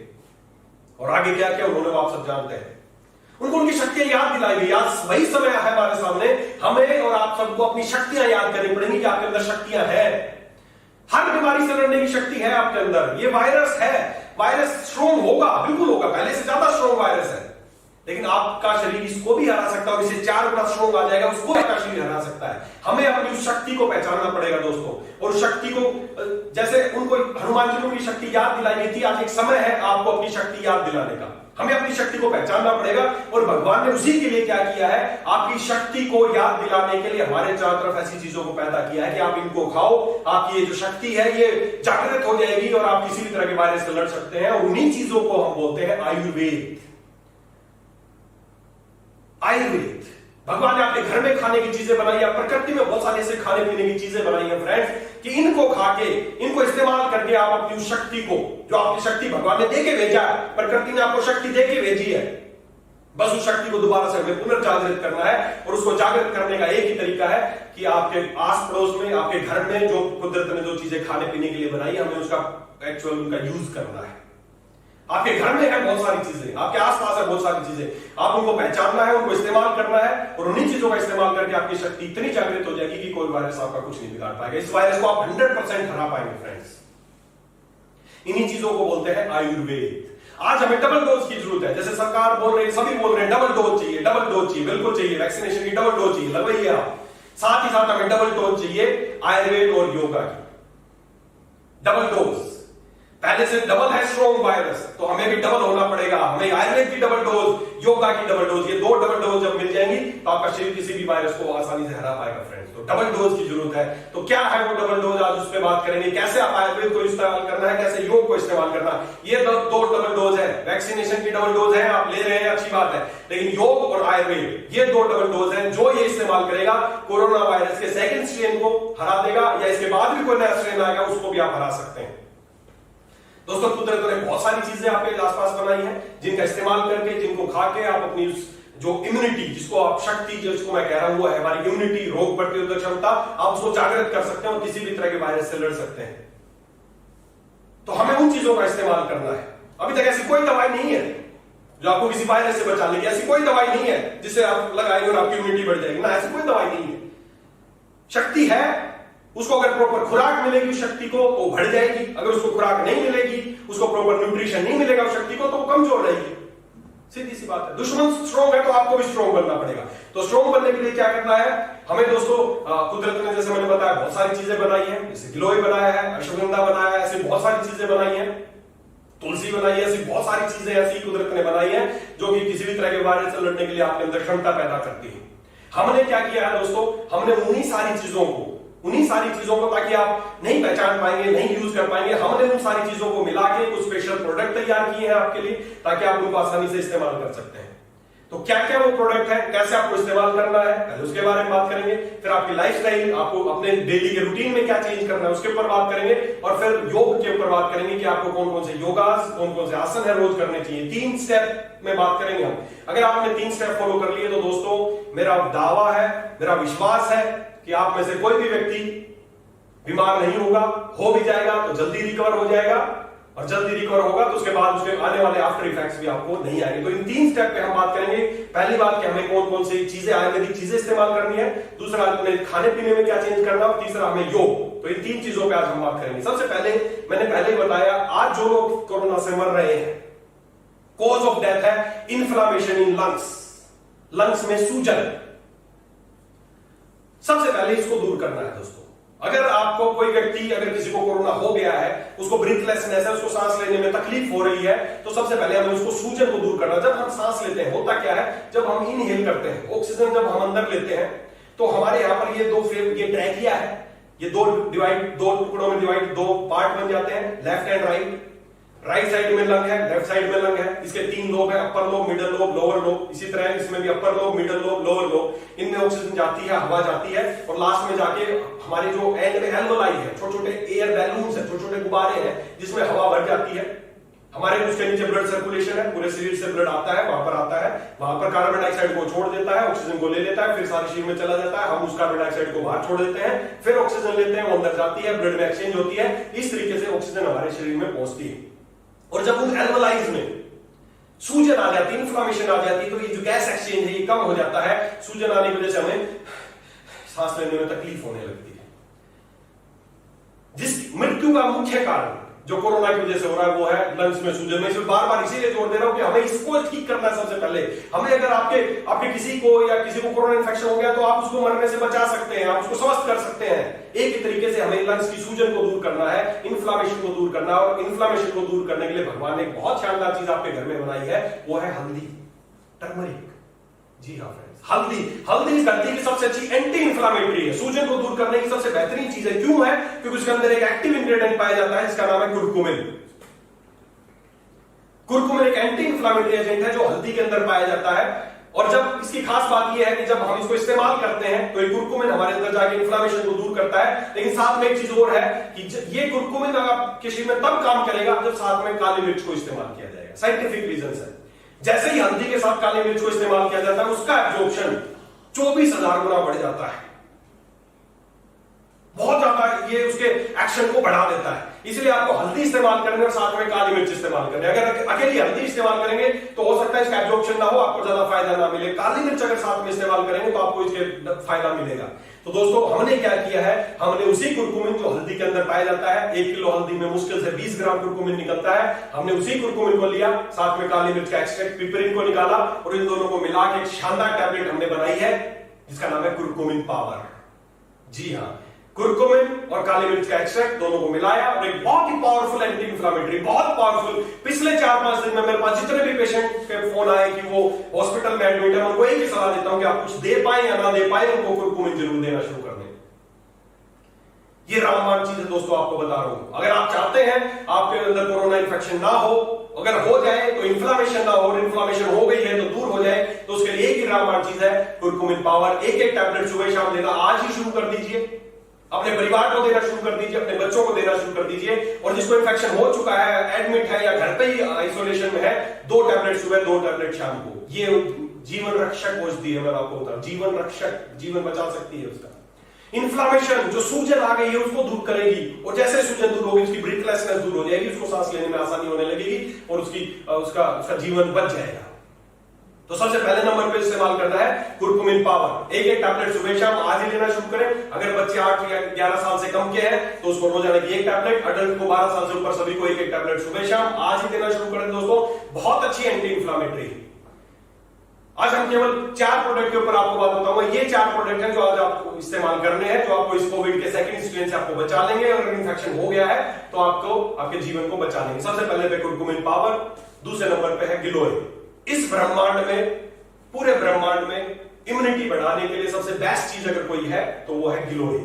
और आगे क्या किया उन्होंने वो आप सब जानते हैं। उनको उनकी शक्तियां याद दिलाई गई। आज वही समय है हमारे सामने, हमें और आप सबको अपनी शक्तियां याद करनी पड़ेंगी कि आपके अंदर शक्तियां हैं। हर बीमारी से लड़ने की शक्ति है आपके अंदर। ये वायरस है, वायरस स्ट्रोंग होगा, बिल्कुल होगा, पहले से ज्यादा स्ट्रोंग वायरस है, लेकिन आपका शरीर इसको भी हरा सकता है और इसे 4 गुना स्ट्रोंग आ जाएगा, उसको आपका शरीर हरा सकता है। हमें अपनी उस शक्ति को पहचानना पड़ेगा दोस्तों। और उस शक्ति को जैसे उनको हनुमान जी को उनकी शक्ति याद दिलाई गई थी, आज एक समय है आपको अपनी शक्ति याद दिलाने का। हमें अपनी शक्ति को पहचानना पड़ेगा और भगवान ने उसी के लिए क्या किया है, आपकी शक्ति को याद दिलाने के लिए हमारे चारों तरफ ऐसी चीजों को पैदा किया है कि आप इनको खाओ, आपकी ये जो शक्ति है ये जागृत हो जाएगी और आप किसी भी तरह के वायरस से लड़ सकते हैं। और उन्हीं चीजों को हम बोलते हैं आयुर्वेद। आयुर्वेद, भगवान ने आपके घर में खाने की चीजें बनाई है, प्रकृति में बहुत सारी ऐसे खाने पीने की चीजें बनाई है फ्रेंड्स, कि इनको खा के, इनको इस्तेमाल करके आप अपनी उस शक्ति को, जो आपकी शक्ति भगवान ने देके भेजा है, प्रकृति ने आपको शक्ति देके भेजी है, बस उस शक्ति को दोबारा से हमें पुनर्जागृत करना है। और उसको जागृत करने का एक ही तरीका है कि आपके आस पड़ोस में, आपके घर में जो कुदरत ने जो चीजें खाने पीने के लिए बनाई, हमें उसका एक्चुअल उनका यूज करना है। आपके घर में है बहुत सारी चीजें, आपके आसपास है बहुत सारी चीजें, आप उनको पहचानना है, उनको इस्तेमाल करना है और उन्हीं चीजों का इस्तेमाल करके आपकी शक्ति इतनी जागृत हो जाएगी कि कोई वायरस आपका कुछ नहीं बिगाड़ पाएगा। इस वायरस को आप 100% हरा पाएंगे फ्रेंड्स। इन्हीं चीजों को बोलते हैं आयुर्वेद। आज हमें डबल डोज की जरूरत है, जैसे सरकार बोल रही है, सभी बोल रहे हैं डबल डोज चाहिए, डबल डोज चाहिए, बिल्कुल चाहिए, वैक्सीनेशन की डबल डोज चाहिए, लगवाइए आप। साथ ही साथ हमें डबल डोज चाहिए आयुर्वेद और योगा की, डबल डोज। पहले से डबल है स्ट्रॉन्ग वायरस, तो हमें भी डबल होना पड़ेगा, हमें आयुर्वेद की डबल डोज, योगा की डबल डोज, ये 2 डबल डोज जब मिल जाएंगी तो आपका शरीर किसी भी वायरस को आसानी से हरा पाएगा फ्रेंड्स। तो डबल डोज की जरूरत है। तो क्या है वो डबल डोज, आज उस पर बात करेंगे। कैसे आप आयुर्वेद को इस्तेमाल करना है, कैसे योग को इस्तेमाल करना है। ये 2 डबल डोज है। वैक्सीनेशन की डबल डोज है, आप ले रहे हैं, अच्छी बात है, लेकिन योग और आयुर्वेद ये 2 डबल डोज है। जो ये इस्तेमाल करेगा कोरोना वायरस के सेकंड स्ट्रेन को हरा देगा, या इसके बाद भी कोई नया स्ट्रेन आएगा उसको भी आप हरा सकते हैं। दोस्तों, कुदरत ने बहुत सारी चीजें आपके आसपास बनाई हैं, जिनका इस्तेमाल करके, जिनको खा के आप अपनी जो इम्यूनिटी, जिसको आप शक्ति, जिसको मैं कह रहा हूं, वो है हमारी इम्यूनिटी, रोग प्रतिरोधक क्षमता, आप उसको जागृत कर सकते हैं और किसी भी तरह के वायरस से लड़ सकते हैं। तो हमें उन चीजों का इस्तेमाल करना है। अभी तक ऐसी कोई दवाई नहीं है जो आपको किसी वायरस से बचाने की, ऐसी कोई दवाई नहीं है जिससे आप लगाएंगे और आपकी इम्यूनिटी बढ़ जाएगी ना, ऐसी कोई दवाई नहीं है। शक्ति है, उसको अगर प्रॉपर खुराक मिलेगी शक्ति को तो बढ़ जाएगी, अगर उसको खुराक नहीं मिलेगी, उसको प्रॉपर न्यूट्रिशन नहीं मिलेगा उस शक्ति को, तो वो कमजोर रहेगी। सीधी सी बात है। दुश्मन स्ट्रॉन्ग है तो आपको भी स्ट्रॉन्ग बनना पड़ेगा। तो स्ट्रॉन्ग बनने के लिए क्या करना है हमें दोस्तों, कुदरत ने जैसे मैंने बताया बहुत सारी चीजें बनाई है, जैसे गिलोय बनाया है, अश्वगंधा बनाया है, ऐसी बहुत सारी चीजें बनाई है, तुलसी बनाई है, ऐसी बहुत सारी चीजें ऐसी कुदरत ने बनाई है जो कि किसी भी तरह के वायरस से लड़ने के लिए आपके अंदर क्षमता पैदा करती है। हमने क्या किया है दोस्तों, हमने उन्हीं सारी चीजों को ताकि आप नहीं पहचान पाएंगे, नहीं यूज कर पाएंगे, हमने उन सारी चीजों को मिला के कुछ स्पेशल प्रोडक्ट तैयार किए हैं आपके लिए, ताकि आप उनको आसानी से इस्तेमाल कर सकते हैं। तो क्या क्या वो प्रोडक्ट है, कैसे आपको इस्तेमाल करना है, पहले उसके बारे में बात करेंगे। फिर आपकी लाइफस्टाइल, आपको अपने डेली के रूटीन में क्या चेंज करना है उसके ऊपर बात करेंगे। और फिर योग के ऊपर बात करेंगे कि आपको कौन कौन से योगास, कौन कौन से आसन है रोज करने चाहिए। 3 स्टेप में बात करेंगे हम। अगर आपने 3 स्टेप फॉलो कर लिए तो दोस्तों मेरा दावा है, मेरा विश्वास है कि आप में से कोई भी व्यक्ति बीमार नहीं होगा, हो भी जाएगा तो जल्दी रिकवर हो जाएगा, और जल्दी रिकवर होगा तो उसके बाद उसके आने वाले आफ्टर इफेक्ट्स भी आपको नहीं आएंगे। तो इन 3 स्टेप पे हम बात करेंगे। पहली बात कि हमें कौन कौन सी चीजें, आयुर्वेदिक चीजें इस्तेमाल करनी है, दूसरा हमें खाने पीने में क्या चेंज करना, और तीसरा हमें योग। तो इन 3 चीजों पे आज हम बात करेंगे। सबसे पहले मैंने पहले ही बताया, आज जो लोग कोरोना से मर रहे हैं, कॉज ऑफ डेथ है इन्फ्लामेशन इन लंग्स में सूजन। सबसे पहले इसको दूर करना है दोस्तों। अगर आपको कोई व्यक्ति, अगर किसी को कोरोना हो गया है, उसको ब्रीथलेसनेस है, उसको सांस लेने में तकलीफ हो रही है, तो सबसे पहले हमें उसको सूजन को दूर करना। जब हम सांस लेते हैं होता क्या है, जब हम इनहेल करते हैं ऑक्सीजन, जब हम अंदर लेते हैं तो हमारे यहां पर ये ट्रैकिया है, ये 2 टुकड़ों में डिवाइड, 2 पार्ट बन जाते हैं, लेफ्ट एंड राइट साइड में लंग है, लेफ्ट साइड में लंग है। इसके 3 लोब है, upper lobe, middle lobe, lower lobe. इसी तरह इसमें भी upper lobe, middle lobe, lower lobe. इनमें ऑक्सीजन जाती है, हवा जाती है, और लास्ट में जाके हमारे जो एंड में एल्वोलाई है, छोटे छोटे एयर बैलून्स है, छोटे छोटे गुब्बारे हैं जिसमें हवा भर जाती है। हमारे उसके नीचे ब्लड सर्कुलेशन है, पूरे शरीर से ब्लड आता है, वहां पर आता है, वहां पर कार्बन डाइऑक्साइड को छोड़ देता है, ऑक्सीजन को ले लेता है, फिर सारे शरीर में चला जाता है। हम उस कार्बन डाइऑक्साइड को बाहर छोड़ देते हैं, फिर ऑक्सीजन लेते हैं, वो अंदर जाती है, ब्लड में एक्सचेंज होती है। इस तरीके से ऑक्सीजन हमारे शरीर में पहुंचती है। और जब उन एल्वोलाइज में सूजन आ जाती है, इन्फ्लामेशन आ जाती है, तो ये जो गैस एक्सचेंज है ये कम हो जाता है। सूजन आने की वजह से हमें सांस लेने में तकलीफ होने लगती है। जिस मृत्यु का मुख्य कारण जो कोरोना की वजह से हो रहा है वो है लंग्स में सूजन। मैं बार बार इसीलिए जोर दे रहा हूं कि हमें इसको ठीक करना है सबसे पहले। हमें अगर आपके किसी को कोरोना इन्फेक्शन हो गया तो आप उसको मरने से बचा सकते हैं, आप उसको स्वस्थ कर सकते हैं। एक ही तरीके से हमें लंग्स की सूजन को दूर करना है, इन्फ्लामेशन को दूर करना है। और इन्फ्लामेशन को दूर करने के लिए भगवान ने एक बहुत शानदार चीज आपके घर में बनाई है, वो है हल्दी, टर्मरिक। जी हाँ फ्रेंड्स, हल्दी इस धरती की सबसे अच्छी एंटी इंफ्लामेटरी है, सूजन को दूर करने की सबसे बेहतरीन चीज है। क्यों है? क्योंकि उसके अंदर एक एक्टिव इंग्रेडिएंट पाया जाता है जिसका नाम है कुरकुमिन। कुरकुमिन एक एंटी इंफ्लामेटरी एजेंट है जो हल्दी के अंदर पाया जाता है। और जब इसकी खास बात यह है कि जब हम इसको इस्तेमाल करते हैं तो ये कुरकुमिन हमारे अंदर जाके इन्फ्लामेशन को दूर करता है। लेकिन साथ में एक चीज और है कि ये कुरकुमिन आपके शरीर में तब काम करेगा जब साथ में काली मिर्च को इस्तेमाल किया जाएगा। साइंटिफिक रीजन है, जैसे ही हल्दी के साथ काली मिर्च को इस्तेमाल किया जाता है उसका एब्जॉर्प्शन 24,000 गुना बढ़ जाता है। बहुत ज्यादा ये उसके एक्शन को बढ़ा देता है। इसलिए आपको हल्दी इस्तेमाल करनी और साथ में काली मिर्च इस्तेमाल करनी। अगर अकेली हल्दी इस्तेमाल करेंगे तो हो सकता है इसका एब्जॉर्प्शन ना हो, आपको ज्यादा फायदा ना मिले। काली मिर्च अगर साथ में इस्तेमाल करेंगे तो आपको इसके फायदा मिलेगा। तो दोस्तों हमने क्या किया है, हमने उसी कुरकुमिन जो हल्दी के अंदर पाया जाता है, 1 किलो हल्दी में मुश्किल से 20 ग्राम कुरकुमिन निकलता है, हमने उसी कुरकुमिन को लिया, साथ में काली मिर्च का एक्सट्रैक्ट पिपरिन को निकाला और इन दोनों को मिला के एक शानदार टैबलेट हमने बनाई है जिसका नाम है कुरकुमिन पावर। जी हाँ, कुरकुमिन और काली मिर्च का एक्सट्रैक्ट दोनों को मिलाया और एक बहुत ही पावरफुल एंटी इंफ्लेमेटरी, बहुत पावरफुल। पिछले 4-5 दिन में मेरे पास जितने भी पेशेंट के फोन आए कि वो हॉस्पिटल में एडमिट है, उनको एक ही सलाह देता हूं कि आप कुछ दे पाए या ना दे पाए, उनको कुरकुमिन जरूर देना शुरू कर दें। ये रामबाण चीज है दोस्तों, आपको बता रहा हूं। अगर आप चाहते हैं आपके अंदर कोरोना इन्फेक्शन ना हो, अगर हो जाए तो इन्फ्लेमेशन ना हो, इन्फ्लेमेशन हो गई है तो दूर हो जाए, तो उसके लिए एक ही रामबाण चीज है कुरकुमिन पावर। एक टैबलेट सुबह शाम देना आज ही शुरू कर दीजिए, अपने परिवार को देना शुरू कर दीजिए, अपने बच्चों को देना शुरू कर दीजिए। और जिसको इन्फेक्शन हो चुका है, एडमिट है या घर पे ही आइसोलेशन में है, 2 टैबलेट सुबह 2 टैबलेट शाम को। ये जीवन रक्षक औषधि है, मैं आपको बता रहा हूं, जीवन रक्षक, जीवन बचा सकती है उसका। इन्फ्लेमेशन जो सूजन आ गई है उसको दूर करेगी और जैसे सूजन दूर होगी उसकी ब्रीथलेसनेस दूर हो जाएगी, उसको सांस लेने में आसानी होने लगेगी और उसका जीवन बच जाएगा। तो सबसे पहले नंबर पे इस्तेमाल करना है कुरकुमिन पावर। एक टैबलेट सुबह शाम आज ही लेना शुरू करें। अगर बच्चे 8 या 11 साल से कम के हैं तो उसको रोजाना की 1 टैबलेट, अडल्ट को 12 साल से ऊपर सभी को 1 टैबलेट सुबह शाम आज ही देना शुरू करें दोस्तों। बहुत अच्छी एंटी इंफ्लेमेटरी। आज हम केवल 4 प्रोडक्ट के ऊपर आपको बात बताऊंगा। ये 4 प्रोडक्ट हैं जो आज आपको इस्तेमाल करने हैं, जो आपको इस कोविड के सेकंड स्ट्रेन से आपको बचा लेंगे। अगर इन्फेक्शन हो गया है तो आपको आपके जीवन को बचा लेंगे। सबसे पहले पे कुरकुमिन पावर, दूसरे नंबर पे है गिलोय। इस ब्रह्मांड में, पूरे ब्रह्मांड में इम्यूनिटी बढ़ाने के लिए सबसे बेस्ट चीज अगर कोई है तो वो है गिलोय।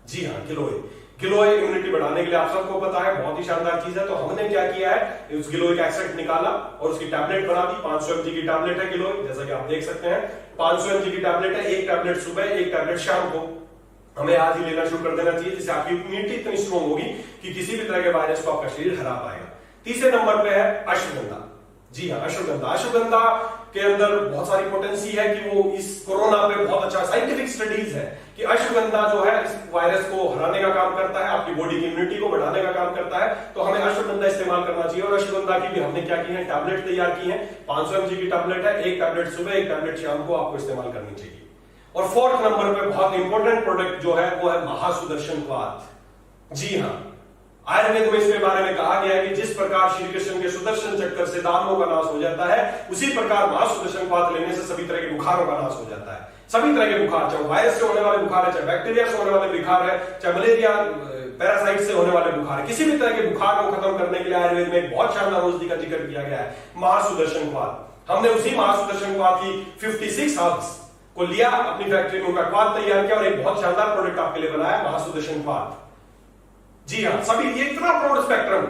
जी हाँ, गिलोय। गिलोय इम्यूनिटी बढ़ाने के लिए आप सबको पता है बहुत ही शानदार चीज है। तो हमने क्या किया है, उस गिलोय का एक्सट्रैक्ट निकाला और उसकी टैबलेट बना दी। 500 mg की टैबलेट है गिलोय, जैसा कि आप देख सकते हैं 500 mg की टैबलेट है। 1 टैबलेट सुबह, 1 टैबलेट शाम को हमें आज ही लेना शुरू कर देना चाहिए, जिससे आपकी इम्यूनिटी इतनी स्ट्रॉन्ग होगी कि किसी भी तरह के वायरस को आपका शरीर हरा पाएगा। तीसरे नंबर पे है अश्वगंधा। जी हाँ, अश्वगंधा। अश्वगंधा के अंदर बहुत सारी पोटेंसी है कि वो इस कोरोना पे बहुत अच्छा, साइंटिफिक स्टडीज है कि अश्वगंधा जो है इस वायरस को हराने का काम करता है, आपकी बॉडी की इम्यूनिटी को बढ़ाने का काम करता है। तो हमें अश्वगंधा इस्तेमाल करना चाहिए। और अश्वगंधा की भी हमने क्या की है, टैबलेट तैयार की है। 500 mg की टैबलेट है, 1 टैबलेट सुबह, 1 टैबलेट शाम को आपको इस्तेमाल करनी चाहिए। और 4th नंबर पे बहुत इंपॉर्टेंट प्रोडक्ट जो है वो है महासुदर्शन क्वाथ। जी हाँ, आयुर्वेद में इसके बारे में कहा गया है कि जिस प्रकार श्री कृष्ण के सुदर्शन चक्कर से दानवों का नाश हो जाता है, उसी प्रकार महासुदर्शन क्वाथ लेने से सभी तरह के बुखारों का नाश हो जाता है। सभी तरह के बुखार, चाहे वायरस से होने वाले बुखार है, चाहे बैक्टीरिया से होने वाले बुखार है, चाहे मलेरिया पैरासाइट से होने वाले बुखार है, किसी भी तरह के बुखार को खत्म करने के लिए आयुर्वेद में एक बहुत शानदार औषधि का जिक्र किया गया है, महासुदर्शन क्वाथ। हमने उसी महासुदर्शन क्वाथ की 56 हर्ब्स को लिया, अपनी फैक्ट्री में उनका क्वाथ तैयार किया और एक बहुत शानदार प्रोडक्ट आपके लिए बनाया, महासुदर्शन क्वाथ। जी हाँ, सभी ये इतना ब्रॉड स्पेक्ट्रम,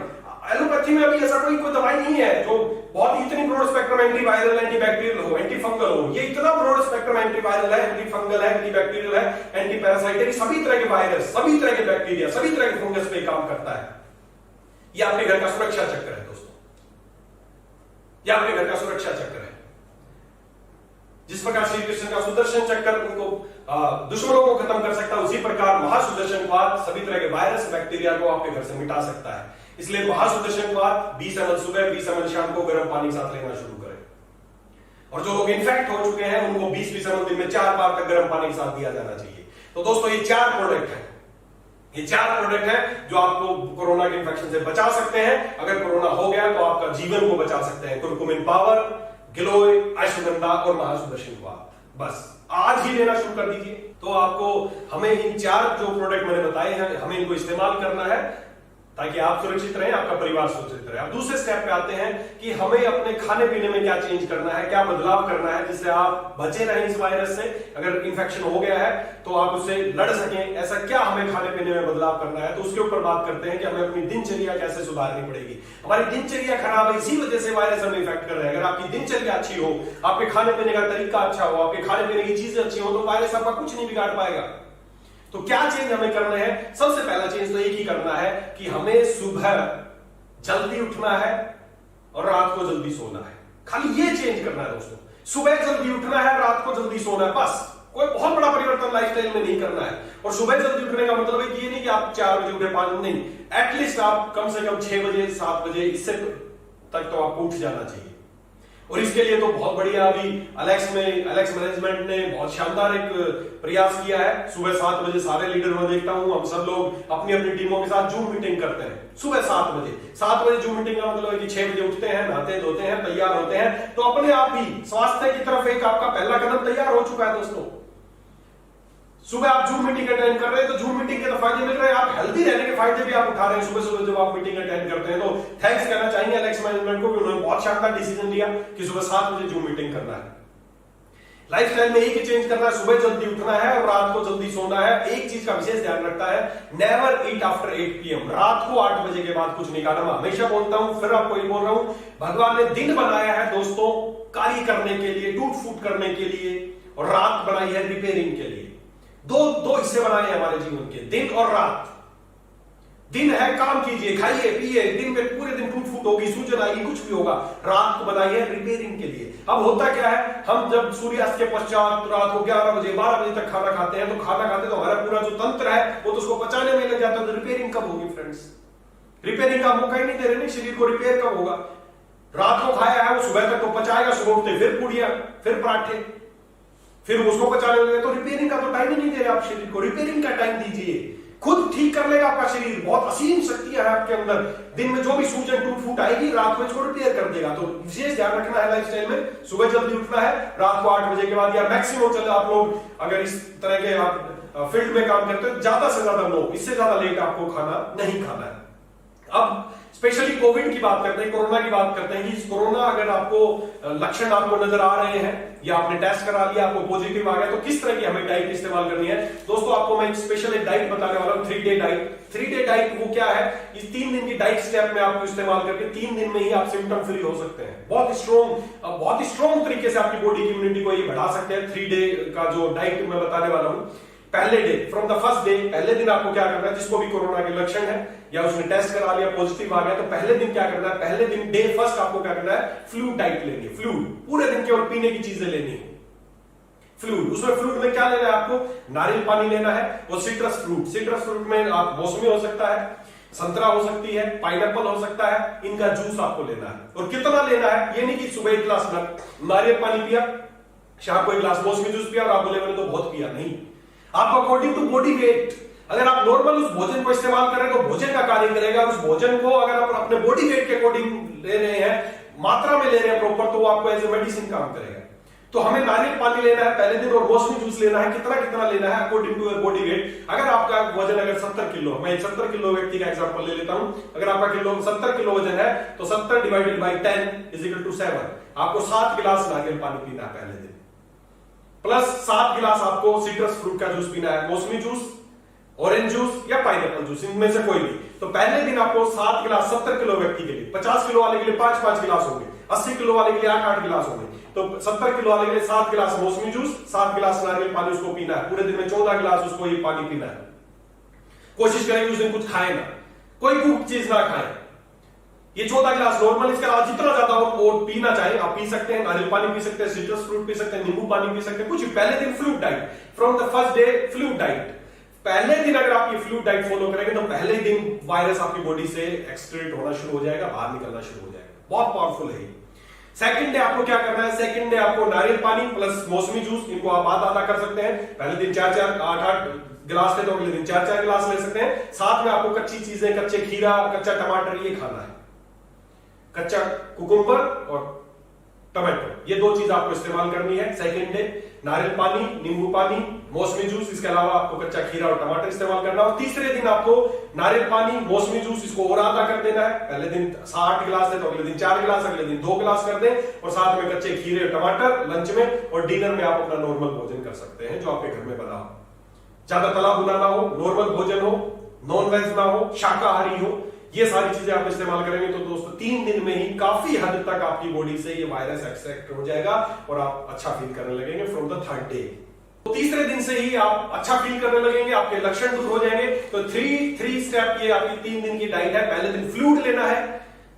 एलोपैथी में अभी ऐसा कोई दवाई नहीं है जो बहुत इतनी ब्रॉड स्पेक्ट्रम एंटीवायरल, एंटीबैक्टीरियल हो, एंटीफंगल हो। ये इतना ब्रॉड स्पेक्ट्रम एंटीवायरल है, एंटीफंगल है, एंटीबैक्टीरियल है, एंटीपैरासाइट है, सभी तरह के वायरस, सभी तरह के बैक्टीरिया, सभी तरह के फंगस पे काम करता है। ये आपके घर का सुरक्षा चक्र है दोस्तों, ये आपके घर का सुरक्षा चक्र है। जिस प्रकार श्री कृष्ण का सुदर्शन चक्कर उनको दुश्मनों को खत्म कर सकता है, उसी प्रकार महासुदर्शन क्वाथ सभी तरह के वायरस, बैक्टीरिया को आपके घर से मिटा सकता है। इसलिए महासुदर्शन क्वाथ 20 ml सुबह, 20 ml शाम को गर्म पानी के साथ लेना शुरू करें। और जो लोग इन्फेक्ट हो चुके हैं उनको 20-20 ml दिन में 4 बार तक गर्म पानी के साथ दिया जाना चाहिए। तो दोस्तों ये 4 प्रोडक्ट है, ये 4 प्रोडक्ट है जो आपको कोरोना के इन्फेक्शन से बचा सकते हैं। अगर कोरोना हो गया तो आपका जीवन को बचा सकते हैं। कुरकुमिन पावर, गिलोय, अश्वगंधा और महासुदर्शन क्वाथ। बस आज ही लेना शुरू कर दीजिए। तो आपको हमें इन 4 जो प्रोडक्ट मैंने बताए हैं, हमें इनको इस्तेमाल करना है ताकि आप सुरक्षित रहें, आपका परिवार सुरक्षित रहे। अब दूसरे स्टेप पे आते हैं कि हमें अपने खाने पीने में क्या चेंज करना है, क्या बदलाव करना है जिससे आप बचे रहें इस वायरस से। अगर इन्फेक्शन हो गया है तो आप उससे लड़ सकें, ऐसा क्या हमें खाने पीने में बदलाव करना है। तो उसके ऊपर बात करते हैं कि हमें अपनी दिनचर्या कैसे सुधारनी पड़ेगी। हमारी दिनचर्या खराब है, इसी वजह से वायरस हमें इफेक्ट कर रहा है। अगर आपकी दिनचर्या अच्छी हो, आपके खाने पीने का तरीका अच्छा हो, आपके खाने पीने की चीजें अच्छी हो, तो वायरस आपका कुछ नहीं बिगाड़ पाएगा। तो क्या चेंज हमें करना है? सबसे पहला चेंज तो एक ही करना है कि हमें सुबह जल्दी उठना है और रात को जल्दी सोना है। खाली ये चेंज करना है दोस्तों, सुबह जल्दी उठना है, रात को जल्दी सोना है, बस कोई बहुत बड़ा परिवर्तन लाइफस्टाइल में नहीं करना है। और सुबह जल्दी उठने का मतलब है कि ये नहीं कि आप 4 बजे उठे, 5 बजे नहीं, एटलीस्ट आप कम से कम 6 बजे 7 बजे इससे तक तो आपको उठ जाना चाहिए। और इसके लिए तो बहुत बढ़िया अभी एलेक्स मैनेजमेंट ने बहुत शानदार एक प्रयास किया है। सुबह 7 बजे सारे लीडर में देखता हूं, हम सब लोग अपनी अपनी टीमों के साथ जूम मीटिंग करते हैं सुबह 7 बजे। 7 बजे जूम मीटिंग का मतलब है कि 6 बजे उठते हैं, नहाते धोते हैं, तैयार होते हैं, तो अपने आप ही स्वास्थ्य की तरफ एक आपका पहला कदम तैयार हो चुका है दोस्तों। सुबह आप जूम मीटिंग अटेंड कर रहे हैं तो जूम मीटिंग के तो फायदे मिल रहे हैं, आप हेल्दी रहने के फायदे भी आप उठा रहे हैं सुबह सुबह जब आप मीटिंग अटेंड करते हैं। तो थैंक्स कहना चाहेंगे एलेक्स मैनेजमेंट को कि उन्होंने बहुत शानदार डिसीजन लिया कि सुबह 7 बजे जूम मीटिंग करना है। लाइफस्टाइल में एक ही चेंज करना है, सुबह जल्दी उठना है और रात को जल्दी सोना है। एक चीज का विशेष ध्यान रखता है, नेवर ईट आफ्टर 8 PM, रात को 8 बजे के बाद कुछ नहीं खाना। मैं हमेशा बोलता हूं, फिर आपको ये बोल रहा हूं, भगवान ने दिन बनाया है दोस्तों कार्य करने के लिए, टूट फूट करने के लिए, और रात बनाई है रिपेयरिंग के लिए। दो हिस्से बनाए हैं हमारे जीवन के, दिन और रात। दिन है काम कीजिए, खाइए पिए, दिन में पूरे दिन टूट फूट होगी, सूजन आएगी, कुछ भी होगा। रात को बनाई है रिपेयरिंग के लिए। अब होता क्या है, हम जब सूर्यास्त के पश्चात रात को 11 बजे 12 बजे तक खाना खाते हैं, तो खाना खाते तो हमारा पूरा जो तंत्र है वो तो उसको पचाने में लग जाता है। तो रिपेयरिंग कब होगी फ्रेंड्स? रिपेयरिंग का मौका ही नहीं दे रहे, शरीर को रिपेयर कब होगा? रात को खाया है वो सुबह तक तो पचाएगा, सुबह उठते फिर पूड़ियां, फिर पराठे, फिर उसको बचाने लगे। तो रिपेयरिंग का तो टाइम ही नहीं दे रहे आप शरीर को। रिपेयरिंग का टाइम दीजिए, खुद ठीक कर लेगा आपका शरीर। बहुत असीम शक्तियां है आपके अंदर। दिन में जो भी सूजन टूट फूट आएगी, रात में इसको रिपेयर कर देगा। तो विशेष ध्यान रखना है लाइफस्टाइल में, सुबह जल्दी उठना है, रात को 8 बजे के बाद, या मैक्सिमम चले आप लोग अगर इस तरह के आप फील्ड में काम करते हो, ज्यादा से ज्यादा लो, इससे ज्यादा लेट आपको खाना नहीं खाना है। अब स्पेशली कोविड की बात करते हैं, कोरोना की बात करते हैं कि कोरोना अगर आपको लक्षण आपको नजर आ रहे हैं या आपने टेस्ट करा लिया, आपको पॉजिटिव आ गया, तो किस तरह की हमें डाइट इस्तेमाल करनी है? दोस्तों आपको मैं एक स्पेशल एक डाइट बताने वाला हूं, 3 डे डाइट। 3 डे डाइट वो क्या है? इस 3 दिन की डाइट स्टेप में आपको इस्तेमाल करके 3 दिन में ही आप सिम्टम फ्री हो सकते हैं। बहुत स्ट्रॉन्ग तरीके से आपकी बॉडी की इम्यूनिटी को ये बढ़ा सकते हैं। 3 डे का जो डाइट मैं बताने वाला हूं, पहले day, from the first day, पहले दिन आपको क्या करना है? जिसको भी कोरोना के लक्षण है या उसने टेस्ट करा लिया पॉजिटिव आ गया, तो पहले दिन क्या करना है? पहले दिन डे फर्स्ट आपको क्या करना है? फ्लूइड डाइट लेनी है। फ्लूइड पूरे दिन केवल पीने की चीजें लेनी है। फ्लूइड, उसमें फ्लूइड में क्या लेना है आपको? नारियल पानी लेना है और सिट्रस फ्रूट। सिट्रस फ्रूट में आप मौसमी हो सकता है, संतरा हो सकती है, पाइनएप्पल हो सकता है, इनका जूस आपको लेना है। और कितना लेना है? ये नहीं कि सुबह 1 गिलास नारियल पानी पिया, शाम को 1 गिलास मौसमी जूस पिया और आप बोले मैंने तो बहुत पिया। नहीं, आपको अकॉर्डिंग टू बॉडी वेट, अगर आप नॉर्मल उस भोजन को इस्तेमाल कर रहे हैं तो भोजन का कार्य करेगा। उस भोजन को अगर आप अपने बॉडी वेट के अकॉर्डिंग ले रहे हैं, मात्रा में ले रहे हैं प्रॉपर, तो वो आपको एज ए मेडिसिन काम करेगा। तो हमें नारियल पानी लेना है पहले दिन और मौसमी जूस लेना है। कितना लेना है? According to your body weight. अगर आपका वजन अगर 70 किलो, मैं 70 किलो व्यक्ति का एग्जांपल ले लेता हूं, अगर आपका 70 किलो वजन है तो 70 डिवाइडेड बाय 10 = 7। आपको 7 गिलास नारियल पानी पीना है पहले दिन, प्लस 7 गिलास आपको सिट्रस फ्रूट का जूस पीना है, मौसमी जूस, ऑरेंज जूस या पाइनएप्पल जूस, इनमें से कोई भी। तो पहले दिन आपको 7 गिलास 70 किलो व्यक्ति के लिए, 50 किलो वाले के लिए 5-5 गिलास होंगे, 80 किलो वाले के लिए 8-8 गिलास होंगे। तो 70 किलो वाले के लिए 7 गिलास मौसमी जूस, 7 गिलास नारियल पानी उसको पीना है। पूरे दिन में 14 गिलास उसको ये पानी पीना है। कोशिश करेंगे उस दिन कुछ खाए ना, कोई कुक चीज ना खाए। ये 14 गिलास नॉर्मल, इसके अलावा जितना ज्यादा हो पीना चाहे आप पी सकते हैं। नारियल पानी पी सकते हैं, सिट्रस फ्रूट पी सकते हैं, नींबू पानी पी सकते हैं, कुछ। पहले दिन fluid diet, from the first day fluid diet. पहले दिन अगर आप ये फ्लूइड डाइट फॉलो करेंगे तो पहले दिन वायरस आपकी बॉडी से एक्सक्रीट होना शुरू हो जाएगा, बाहर निकलना शुरू हो जाएगा। बहुत पावरफुल है। सेकंड डे आपको क्या करना है? सेकंड डे आपको नारियल पानी प्लस मौसमी जूस, इनको आप आधा कर सकते हैं। पहले दिन 4-4 8-8 गिलास थे तो अगले दिन 4-4 गिलास ले सकते हैं। साथ में आपको कच्ची चीजें, कच्चे खीरा, कच्चा टमाटर, ये खाना है। कच्चा कुकुम्बर और टमाटो, ये 2 चीज आपको इस्तेमाल करनी है सेकंड डे। नारियल पानी, नींबू पानी, मौसमी जूस, इसके अलावा आपको कच्चा खीरा और टमाटर इस्तेमाल करना है। और तीसरे दिन आपको नारियल पानी, मौसमी जूस, इसको और आधा कर देना है। पहले दिन 8 गिलास है तो अगले दिन 4 गिलास, अगले दिन 2 गिलास कर दें। और साथ में कच्चे खीरे और टमाटर लंच में, और डिनर में आप अपना नॉर्मल भोजन कर सकते हैं जो आपके घर में बना हो। ज्यादा तला भुना ना हो, नॉर्मल भोजन हो, नॉन वेज ना हो, शाकाहारी हो, ये सारी चीजें आप इस्तेमाल करेंगे तो दोस्तों 3 दिन में ही काफी हद तक आपकी बॉडी से ये वायरस एक्सट्रैक्ट हो जाएगा और आप अच्छा फील करने लगेंगे फ्रॉम द 3rd डे। तो तीसरे दिन से ही आप अच्छा फील करने लगेंगे, आपके लक्षण दूर हो जाएंगे। तो 3 स्टेप ये आपकी 3 दिन की डाइट है। पहले दिन फ्लूइड लेना है,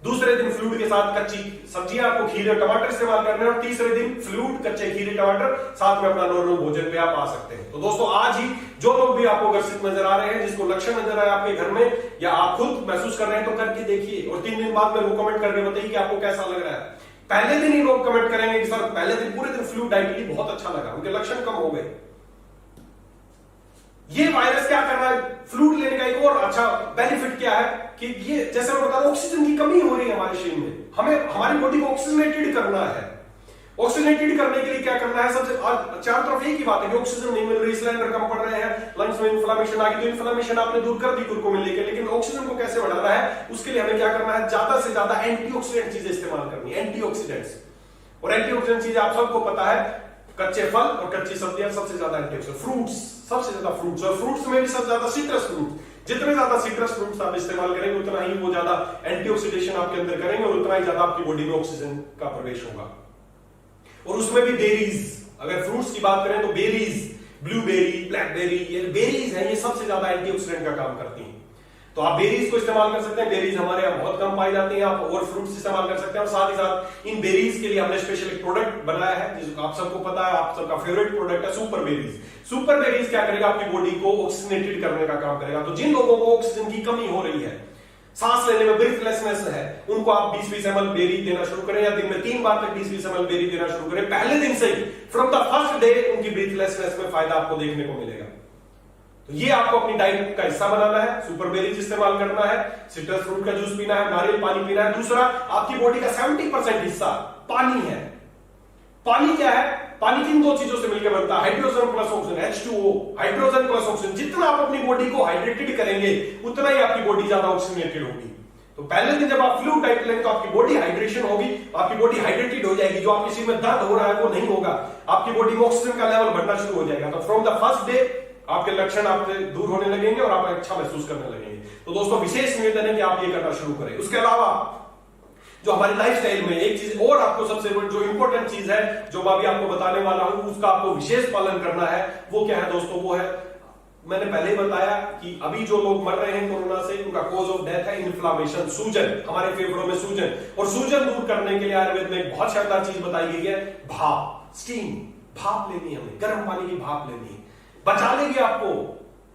दूसरे दिन फ्लूइड के साथ कच्ची सब्जियां आपको खीरे और टमाटर इस्तेमाल करने हैं, और तीसरे दिन फ्लूइड कच्चे खीरे टमाटर साथ में अपना नॉर्मल भोजन पे आप आ सकते हैं। तो दोस्तों आज ही जो लोग भी आपको ग्रसित नजर आ रहे हैं, जिसको लक्षण नजर आए आपके घर में या आप खुद महसूस कर रहे हैं, तो करके देखिए और 3 दिन बाद में वो कमेंट करके बताइए कि आपको कैसा लग रहा है। पहले दिन ही लोग कमेंट करेंगे कि सर पहले दिन पूरे दिन फ्लूइड डाइट ली, बहुत अच्छा लगा, उनके लक्षण कम हो गए। ये वायरस क्या कर रहा है, फ्लूइड लेने का एक और अच्छा बेनिफिट क्या है कि ये जैसे मैं बता रहा हूं, ऑक्सीजन की कमी हो रही है हमारे शरीर में, हमें हमारी बॉडी को ऑक्सीजनेटेड करना है। ऑक्सीजनेटेड करने के लिए क्या करना है, सबसे चारों तरफ एक ही बात है कि ऑक्सीजन नहीं मिल रही, सिलेंडर कम पड़ रहे हैं, लंग्स में इन्फ्लेमेशन आ गई, तो इन्फ्लेमेशन आपने दूर कर दी कुरकुरे में लेकर, लेकिन ऑक्सीजन को कैसे बढ़ाना है, उसके लिए हमें क्या करना है, ज्यादा से ज्यादा एंटीऑक्सीडेंट चीजें इस्तेमाल करनी है, एंटीऑक्सीडेंट्स। और एंटीऑक्सीडेंट चीजें आप सबको पता है, कच्चे फल और कच्ची सब्जियां सबसे ज्यादा एंटीऑक्सीडेंट, फ्रूट्स सबसे ज्यादा, फ्रूट्स, और फ्रूट्स में भी सबसे ज्यादा सिट्रस फ्रूट, जितने ज्यादा सिट्रस फ्रूट्स आप इस्तेमाल करेंगे उतना ही वो ज्यादा एंटीऑक्सीडेशन आपके अंदर करेंगे और उतना ही ज्यादा आपकी बॉडी में ऑक्सीजन का प्रवेश होगा। और उसमें भी बेरीज, अगर फ्रूट्स की बात करें तो बेरीज, ब्लूबेरी, ब्लैकबेरी, ये बेरीज है, ये सबसे ज्यादा एंटीऑक्सीडेंट का काम करती हैं। तो आप बेरीज को इस्तेमाल कर सकते हैं, बेरीज हमारे यहाँ बहुत कम पाई जाती हैं, आप और फ्रूट्स इस्तेमाल कर सकते हैं। और साथ ही साथ इन बेरीज के लिए हमने स्पेशल एक प्रोडक्ट बनाया है, जिसको आप सबको पता है, आप सबका फेवरेट प्रोडक्ट है सुपर बेरीज। सुपर बेरीज क्या करेगा, आपकी बॉडी को ऑक्सीजनेटेड करने का काम करेगा। तो जिन लोगों को ऑक्सीजन की कमी हो रही है, सांस लेने में ब्रीथलेसनेस है, उनको आप 20-20 ml बेरी देना शुरू करें, या दिन में 3 बार तक 20-20 ml बेरी देना शुरू करें। पहले दिन से ही, फ्रॉम द फर्स्ट डे, उनकी ब्रीथलेसनेस में फायदा आपको देखने को मिलेगा। तो ये आपको अपनी डाइट का हिस्सा बनाना है, सुपर बेरीज इस्तेमाल करना है, सिट्रस फ्रूट का जूस पीना है, नारियल पानी पीना है। दूसरा, आपकी बॉडी का 70% हिस्सा पानी है। पानी क्या है, पानी किन 2 चीजों से मिलकर बनता है, hydrogen plus oxygen, H2O, hydrogen plus oxygen. जितना आप अपनी बॉडी को हाइड्रेटेड करेंगे उतना ही आपकी बॉडी ज्यादा ऑक्सीजनेटेड होगी। तो पहले दिन जब आप फ्लूइड डाइट लेंगे तो आपकी बॉडी हाइड्रेशन होगी, आपकी बॉडी हाइड्रेटेड हो जाएगी, जो आपके शरीर में दर्द हो रहा है वो नहीं होगा, आपकी बॉडी में ऑक्सीजन का लेवल बढ़ना शुरू हो जाएगा। तो फ्रॉम द फर्स्ट डे आपके लक्षण आपसे दूर होने लगेंगे और आप अच्छा महसूस करने लगेंगे। तो दोस्तों विशेष निवेदन है कि आप ये करना शुरू करें। उसके अलावा जो हमारी लाइफस्टाइल में एक चीज और आपको सबसे जो इंपॉर्टेंट चीज है, जो मैं अभी आपको बताने वाला हूं, उसका आपको विशेष पालन करना है। वो क्या है दोस्तों, वो है, मैंने पहले ही बताया कि अभी जो लोग मर रहे हैं कोरोना से, उनका कॉज ऑफ डेथ है इन्फ्लामेशन, सूजन, हमारे फेफड़ों में सूजन। और सूजन दूर करने के लिए आयुर्वेद में एक बहुत शानदार चीज बताई गई है, भाप, स्टीम, भाप लेनी है हमें, गर्म पानी की भाप लेनी है, बचा लेगी आपको।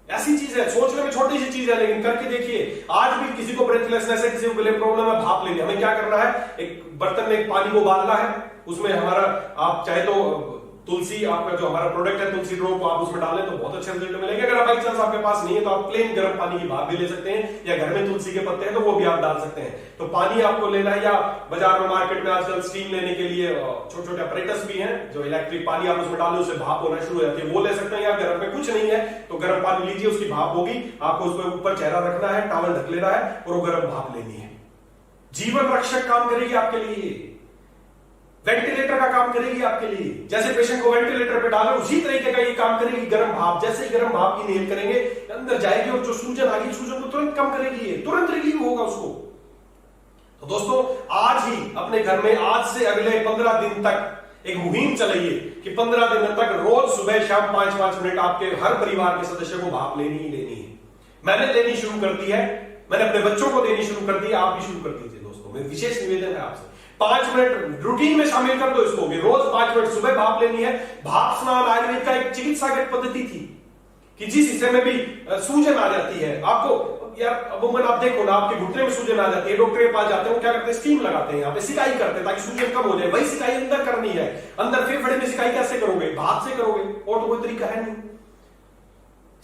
ऐसी चीज है, सोचने में छोटी सी चीज है, लेकिन करके देखिए। आज भी किसी को ब्रेथलेसनेस है, किसी को गले प्रॉब्लम है, भाप लेनी है। हमें क्या करना है, एक बर्तन में एक पानी को उबालना है, उसमें हमारा, आप चाहे तो तुलसी, आपका जो हमारा प्रोडक्ट है तुलसी ड्रॉप, आप उसमें डालें तो बहुत अच्छे रिजल्ट मिलेंगे। अगर बाई चांस आपके पास नहीं है तो आप प्लेन गर्म पानी की भाप भी ले सकते हैं, या घर में तुलसी के पत्ते हैं तो वो भी आप डाल सकते हैं। तो पानी आपको लेना है, या बाजार में मार्केट में आजकल स्टीम लेने के लिए छोटे छोटे अपरेटस भी हैं, जो इलेक्ट्रिक पानी आप उसमें डालें उससे भाप होना शुरू हो जाती है, वो ले सकते हैं। या घर में कुछ नहीं है तो गर्म पानी लीजिए, उसकी भाप होगी, आपको उसके ऊपर चेहरा रखना है, टॉवल ढक लेना है और वो गर्म भाप लेनी है। जीवन रक्षक काम करेगी आपके लिए, वेंटिलेटर का काम करेगी आपके लिए। जैसे पेशेंट को वेंटिलेटर पे डाले उसी तरीके का ये काम करेगी गर्म भाप। जैसे ही गर्म भाप इनहेल करेंगे, अंदर जाएगी और जो सूजन आ गई, सूजन को तुरंत कम करेगी, तुरंत रिलीव होगा उसको। तो दोस्तों आज ही अपने घर में, आज से अगले 15 दिन तक एक मुहिम चलाइए कि 15 दिन तक रोज सुबह शाम 5-5 मिनट आपके हर परिवार के सदस्य को भाप लेनी ही लेनी है। मैंने लेनी शुरू कर दी है, मैंने अपने बच्चों को देनी शुरू कर दी, आप भी शुरू कर दीजिए दोस्तों। मेरा विशेष निवेदन है आपसे, 5 मिनट रूटीन में शामिल कर दो इसको भी। रोज 5 मिनट सुबह भाप लेनी है। भाप स्नान आयुर्वेद का एक चिकित्सागत पद्धति थी कि जिस हिस्से में भी सूजन आ जाती है, आपको यार अमूमन आप देखो ना, आपके घुटने में सूजन आ जाती है, डॉक्टर के पास जाते हैं, वो क्या करते हैं, स्टीम लगाते हैं, यहाँ पे सिकाई करते हैं ताकि सूजन कम हो जाए। वही सिकाई अंदर करनी है, अंदर फेफड़े में सिकाई कैसे करोगे, भाप से करोगे, और तो कोई तरीका है नहीं।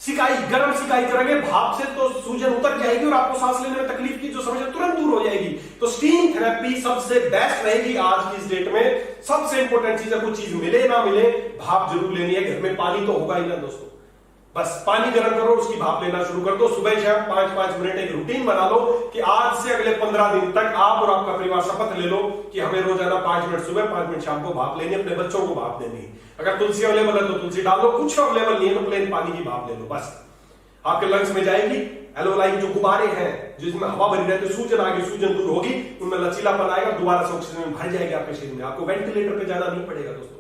सिकाई, गर्म सिकाई करेंगे, भाप से तो सूजन उतर जाएगी और आपको सांस लेने में तकलीफ की जो समस्या तुरंत दूर हो जाएगी। तो स्टीम थेरेपी सबसे बेस्ट रहेगी आज की इस डेट में। सबसे इंपॉर्टेंट चीज है, कुछ चीज मिले ना मिले, भाप जरूर लेनी है। घर में पानी तो होगा ही ना दोस्तों, बस पानी गर्म करो, उसकी भाप लेना शुरू कर दो। सुबह शाम 5-5 मिनट एक रूटीन बना लो कि आज से अगले 15 दिन तक आप और आपका परिवार शपथ ले लो कि हमें रोजाना 5 मिनट सुबह 5 मिनट शाम को भाप लेनी, अपने बच्चों को भाप देनी। अगर तुलसी अवेलेबल है तो तुलसी डाल लो, कुछ अवेलेबल नहीं है तो प्लेन पानी की भाप ले लो, बस आपके लंग्स में जाएगी। एलोलाई जो गुब्बारे हैं जिसमें हवा भरी रहती है, सूजन आ गई, सूजन दूर होगी, उनमें लचीलापन आएगा, दोबारा से ऑक्सीजन भर जाएगी आपके शरीर में। आपको वेंटिलेटर पे जाना नहीं पड़ेगा दोस्तों।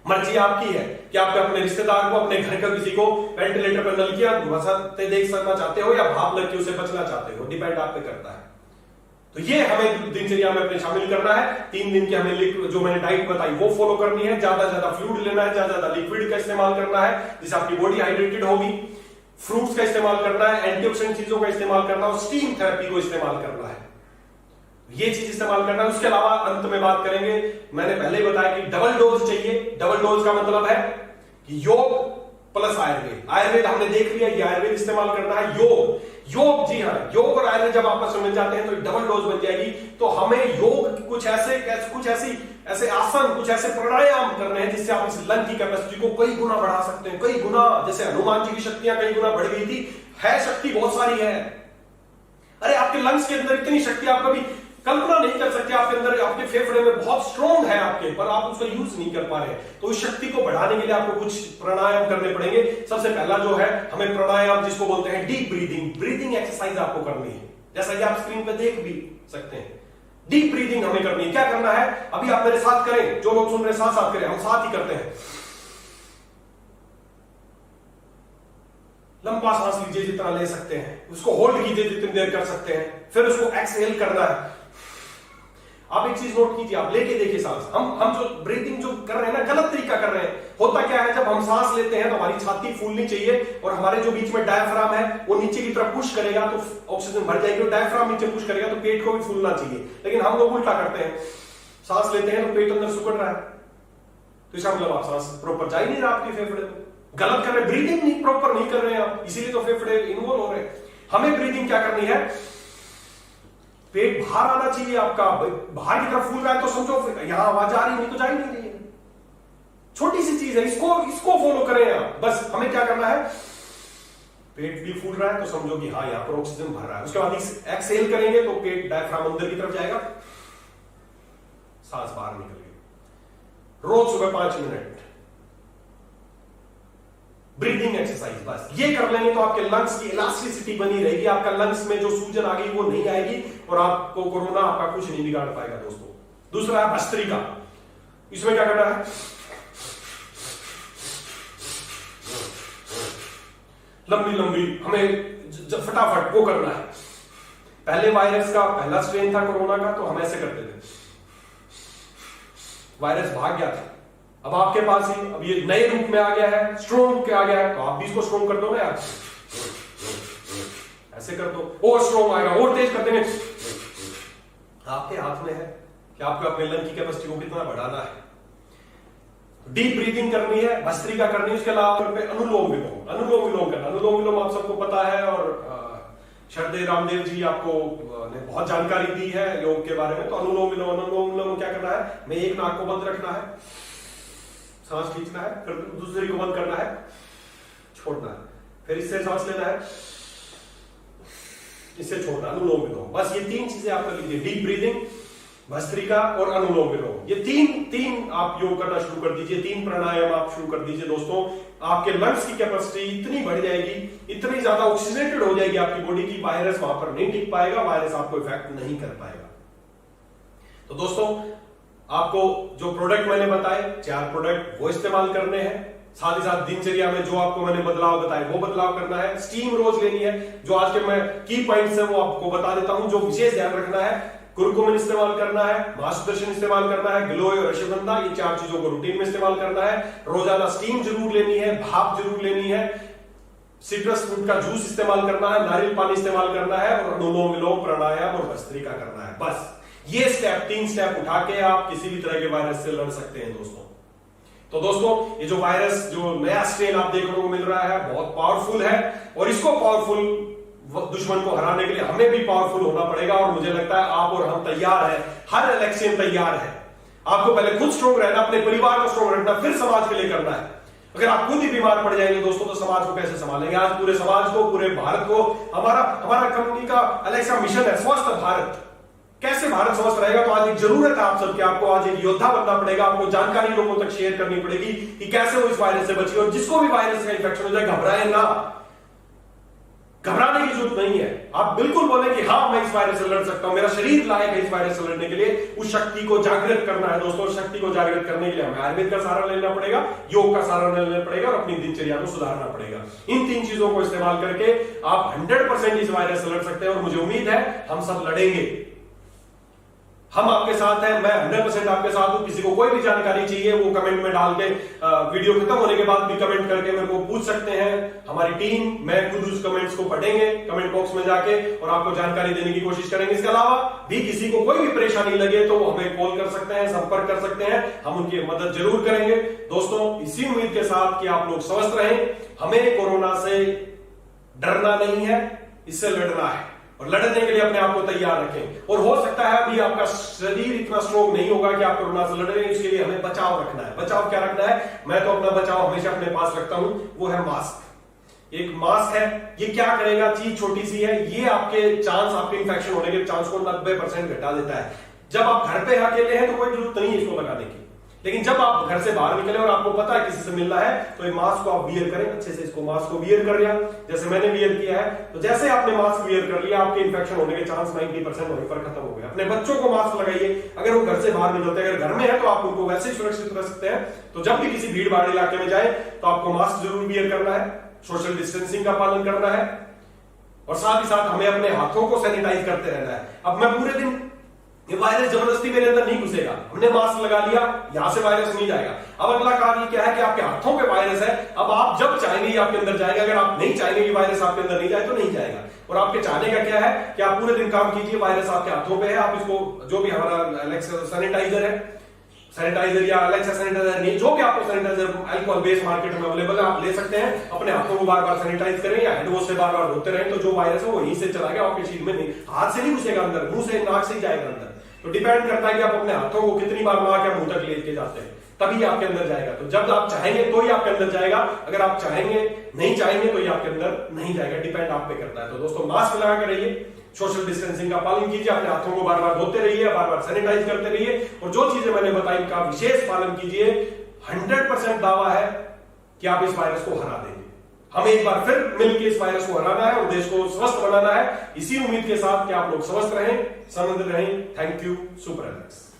मर्जी आपकी है कि आप अपने रिश्तेदार को, अपने घर का किसी को वेंटिलेटर पर नलकियां घुसाते देख सकना चाहते हो या भाप लग के उसे बचना चाहते हो, डिपेंड आप पे करता है। तो ये हमें दिनचर्या में अपने शामिल करना है। 3 दिन की हमें जो मैंने डाइट बताई वो फॉलो करनी है। ज्यादा ज्यादा फ्लूइड लेना है, ज्यादा ज्यादा लिक्विड का इस्तेमाल करना है जिससे आपकी बॉडी हाइड्रेटेड होगी। फ्रूट्स का इस्तेमाल करना है, एंटीऑक्सीडेंट चीजों का इस्तेमाल करना है और स्टीम थेरेपी को इस्तेमाल करना है। ये चीज इस्तेमाल करना है। उसके अलावा अंत में बात करेंगे, मैंने पहले ही बताया कि डबल डोज चाहिए। डबल डोज का मतलब है कि योग प्लस आयुर्वेद। आयुर्वेद हमने देख लिया, ये आयुर्वेद इस्तेमाल करना है। योग जी हाँ, योग और आयुर्वेद जब आपस में मिल जाते हैं तो डबल डोज बन जाएगी। तो हमें योग कुछ ऐसे आसन, कुछ ऐसे प्राणायाम करने हैं जिससे आप इस लंग की कैपेसिटी को कई गुना बढ़ा सकते हैं। कई गुना, जैसे हनुमान जी की शक्तियां कई गुना बढ़ गई थी। है शक्ति बहुत सारी है। अरे आपके लंग्स के अंदर इतनी शक्ति आप कभी कल्पना नहीं कर सकते। आपके अंदर, आपके फेफड़े में बहुत स्ट्रॉन्ग है आपके, पर आप उसका यूज नहीं कर पा रहे। तो इस शक्ति को बढ़ाने के लिए आपको कुछ प्राणायाम करने पड़ेंगे। सबसे पहला जो है, हमें प्राणायाम जिसको बोलते हैं डीप ब्रीदिंग एक्सरसाइज आपको करनी है, जैसा कि आप स्क्रीन पे देख भी सकते हैं। डीप ब्रीदिंग हमें करनी है। क्या करना है, अभी आप मेरे साथ करें, जो लोग सुन रहे हैं साथ करें, हम साथ ही करते हैं। लंबा सांस लीजिए जितना ले सकते हैं, उसको होल्ड कीजिए जितनी देर कर सकते हैं, फिर उसको एक्सहेल करना है। आप एक चीज नोट कीजिए, आप लेके देखिए सांस। हम जो ब्रीथिंग जो कर रहे हैं ना, गलत तरीका कर रहे हैं। होता क्या है, जब हम सांस लेते हैं तो हमारी छाती फूलनी चाहिए और हमारे जो बीच में डायफ्राम है वो नीचे की तरफ पुश करेगा तो ऑक्सीजन भर जाएगी। और डायफ्राम नीचे पुश करेगा तो पेट को भी फूलना चाहिए। लेकिन हम लोग उल्टा करते हैं, सांस लेते हैं तो पेट अंदर सुकड़ रहा है, तो इसका मतलब आप सांस प्रॉपर जा ही नहीं रहा आपके फेफड़े को। गलत कर रहे हैं, ब्रीदिंग नहीं प्रॉपर नहीं कर रहे हैं आप, इसीलिए तो फेफड़े इन्वॉल्व हो रहे हैं। हमें ब्रीदिंग क्या करनी है, पेट बाहर आना चाहिए आपका। बाहर की तरफ फूल रहा है तो समझो यहां आवाज आ रही, नहीं तो जा ही नहीं रही है। छोटी सी चीज है, इसको फॉलो करें आप। बस हमें क्या करना है, पेट भी फूल रहा है तो समझो कि हाँ यहां पर ऑक्सीजन भर रहा है। उसके बाद एक्सहेल करेंगे तो पेट डायफ्राम अंदर की तरफ जाएगा, सांस बाहर निकल गई। रोज सुबह 5 मिनट ब्रीदिंग एक्सरसाइज, बस ये कर लेंगे तो आपके लंग्स की इलास्टिसिटी बनी रहेगी। आपका लंग्स में जो सूजन आ गई वो नहीं आएगी और आपको कोरोना आपका कुछ नहीं बिगाड़ पाएगा दोस्तों। दूसरा है भस्त्रिका। इसमें क्या करना है, लंबी हमें फटाफट वो करना है। पहले वायरस का पहला स्ट्रेन था कोरोना का, तो हम ऐसे करते थे, वायरस भाग गया था। अब आपके पास ही अब ये नए रूप में आ गया है, स्ट्रोंग के आ गया है, तो आप भी इसको स्ट्रोंग कर दो ना यार, ऐसे कर दो और स्ट्रोंग आएगा, और तेज कर देंगे। आपके हाथ में है कि आपको अपने लंग की कैपेसिटी को कितना बढ़ाना है। डीप ब्रीदिंग करनी है, भस्त्रिका करनी है। उसके अलावा अनुलोम विलोम करना। अनुलोम विलोम आप सबको पता है और श्रद्धेय रामदेव जी आपको ने बहुत जानकारी दी है योग के बारे में। तो अनुलोम विलोम क्या करना है, मैं एक नाक को बंद रखना है, सांस खींचना है, फिर दूसरी को बंद करना है, छोड़ना है, फिर इससे सांस लेना है, इससे छोड़ना, अनुलोम विलोम। बस ये 3 चीजें आप कर लीजिए, डीप ब्रीदिंग, भस्त्रिका और अनुलोम विलोम। ये तीन आप योग करना शुरू कर दीजिए, 3 प्राणायाम आप शुरू कर दीजिए दोस्तों। आपके लंग्स की कैपेसिटी इतनी बढ़ जाएगी, इतनी ज्यादा ऑक्सीजनेटेड हो जाएगी आपकी बॉडी की, वायरस वहां पर नहीं टिक पाएगा, वायरस आपको इफेक्ट नहीं कर पाएगा। तो दोस्तों आपको जो प्रोडक्ट मैंने बताए, 4 प्रोडक्ट वो इस्तेमाल करने हैं। साथ ही साथ दिनचर्या में जो आपको मैंने बदलाव बताए वो बदलाव करना है। स्टीम रोज लेनी है। जो आज के मैं की पॉइंट्स है वो आपको बता देता हूं। जो विशेष ध्यान रखना है, कुरकुमिन इस्तेमाल करना है, महासुदर्शन इस्तेमाल करना है, गिलोय और अश्वगंधा, ये 4 चीजों को रूटीन में इस्तेमाल करना है। रोजाना स्टीम जरूर लेनी है, भाप जरूर लेनी है, सिट्रस फ्रूट का जूस इस्तेमाल करना है, नारियल पानी इस्तेमाल करना है और अनुलोम विलोम, प्राणायाम और भस्त्रिका करना है। बस ये 3 स्टेप उठा के आप किसी भी तरह के वायरस से लड़ सकते हैं दोस्तों। तो दोस्तों ये जो वायरस, जो नया स्ट्रेन आप देखने को मिल रहा है, बहुत पावरफुल है और इसको पावरफुल दुश्मन को हराने के लिए हमें भी पावरफुल होना पड़ेगा। और मुझे लगता है आप और हम तैयार हैं, हर इलेक्शन तैयार है। आपको पहले खुद स्ट्रॉन्ग रहना, अपने परिवार को स्ट्रॉन्ग रखना, फिर समाज के लिए करना है। अगर आप खुद ही बीमार पड़ जाएंगे दोस्तों तो समाज को कैसे संभालेंगे। आज पूरे समाज को, पूरे भारत को, हमारा कंपनी का अलेक्सा मिशन है स्वस्थ भारत। कैसे भारत स्वस्थ रहेगा, तो आज एक जरूरत है आप सबके, आपको आज एक योद्धा बनना पड़ेगा। आपको जानकारी लोगों तक शेयर करनी पड़ेगी कि कैसे वो इस वायरस से बचे। और जिसको भी वायरस का इन्फेक्शन हो जाए, घबराए ना, घबराने की जरूरत नहीं है। आप बिल्कुल बोले कि हाँ मैं इस वायरस से लड़ सकता हूं, मेरा शरीर लायक है इस वायरस से लड़ने के लिए। उस शक्ति को जागृत करना है दोस्तों। शक्ति को जागृत करने के लिए हमें आयुर्वेद का सहारा लेना पड़ेगा, योग का सहारा लेना पड़ेगा और अपनी दिनचर्या को सुधारना पड़ेगा। इन 3 चीजों को इस्तेमाल करके आप 100% इस वायरस से लड़ सकते हैं और मुझे उम्मीद है हम सब लड़ेंगे। हम आपके साथ हैं, मैं 100% आपके साथ हूं। किसी को कोई भी जानकारी चाहिए वो कमेंट में डाल के वीडियो खत्म होने के बाद भी कमेंट करके मेरे को पूछ सकते हैं। हमारी टीम, मैं खुद उस कमेंट्स को पढ़ेंगे कमेंट बॉक्स में जाके और आपको जानकारी देने की कोशिश करेंगे। इसके अलावा भी किसी को कोई भी परेशानी लगे तो वो हमें कॉल कर सकते हैं, संपर्क कर सकते हैं, हम उनकी मदद जरूर करेंगे। दोस्तों, इसी उम्मीद के साथ कि आप लोग स्वस्थ रहें। हमें कोरोना से डरना नहीं है, इससे लड़ना है और लड़ने के लिए अपने आप को तैयार रखें। और हो सकता है अभी आपका शरीर इतना स्ट्रॉन्ग नहीं होगा कि आप कोरोना से लड़ रहे हैं, इसके लिए हमें बचाव रखना है। बचाव क्या रखना है? मैं तो अपना बचाव हमेशा अपने पास रखता हूं, वो है मास्क। एक मास्क है, ये क्या करेगा? चीज छोटी सी है, ये आपके चांस, आपके इन्फेक्शन होने के चांस को 90% घटा देता है। जब आप घर पे अकेले हैं तो कोई जरूरत नहीं है इसको लगाने की, लेकिन जब आप घर से बाहर निकले और आपको पता है किसी से मिलना है तो ये मास्क को आप वियर करें अच्छे से। इसको मास्क को वियर कर लिया, जैसे मैंने वियर किया है, तो जैसे आपने मास्क वियर कर लिया आपके इन्फेक्शन होने के चांस 90% होने पर खत्म हो गए। अपने बच्चों को मास्क लगाइए, अगर वो घर से बाहर निकलते हैं, अगर घर में है तो आप उनको वैसे ही सुरक्षित रख सकते हैं। तो जब भी किसी भीड़ भाड़ इलाके में जाए तो आपको मास्क जरूर वियर करना है, सोशल डिस्टेंसिंग का पालन करना है और साथ ही साथ हमें अपने हाथों को सैनिटाइज करते रहना है। अब मैं पूरे दिन, ये वायरस जबरदस्ती मेरे अंदर नहीं घुसेगा, हमने मास्क लगा लिया, यहां से वायरस नहीं जाएगा। अब अगला कार्य क्या है कि आपके हाथों पे वायरस है, अब आप जब चाहेंगे ये आपके अंदर जाएगा, अगर आप नहीं चाहेंगे कि वायरस आपके अंदर नहीं जाए तो नहीं जाएगा। और आपके चाहने का क्या है कि आप पूरे दिन काम कीजिए, वायरस आपके हाथों पे है, आप इसको जो भी हमारा एलेक्सा सैनिटाइजर है, सैनिटाइजर या एलेक्सा सैनिटाइजर नहीं, जो भी आपको सैनिटाइजर अल्कोहल बेस मार्केट में अवेलेबल है, आप ले सकते हैं। अपने हाथों को बार बार सैनिटाइज करें या हैंड वॉश से बार बार धोते रहें, तो जो वायरस है वो यहीं से चला गया, आपके शरीर में नहीं, हाथ से नहीं घुसेगा अंदर, मुंह से, नाक से ही जाएगा अंदर। तो डिपेंड करता है कि आप अपने हाथों को कितनी बार नाक या मुंह तक लेके जाते हैं, तभी आपके अंदर जाएगा। तो जब आप चाहेंगे तो ही आपके अंदर जाएगा, अगर आप चाहेंगे नहीं चाहेंगे तो ये आपके अंदर नहीं जाएगा, डिपेंड आप पे करता है। तो दोस्तों, मास्क लगा के रहिए, सोशल डिस्टेंसिंग का पालन कीजिए, अपने हाथों को बार बार धोते रहिए, बार बार सैनिटाइज करते रहिए और जो चीजें मैंने बताई का विशेष पालन कीजिए। 100% दावा है कि आप इस वायरस को हरा देंगे। हमें एक बार फिर मिलकर इस वायरस को हराना है और देश को स्वस्थ बनाना है, इसी उम्मीद के साथ कि आप लोग स्वस्थ रहें, समृद्ध रहें। Thank you, super Alex.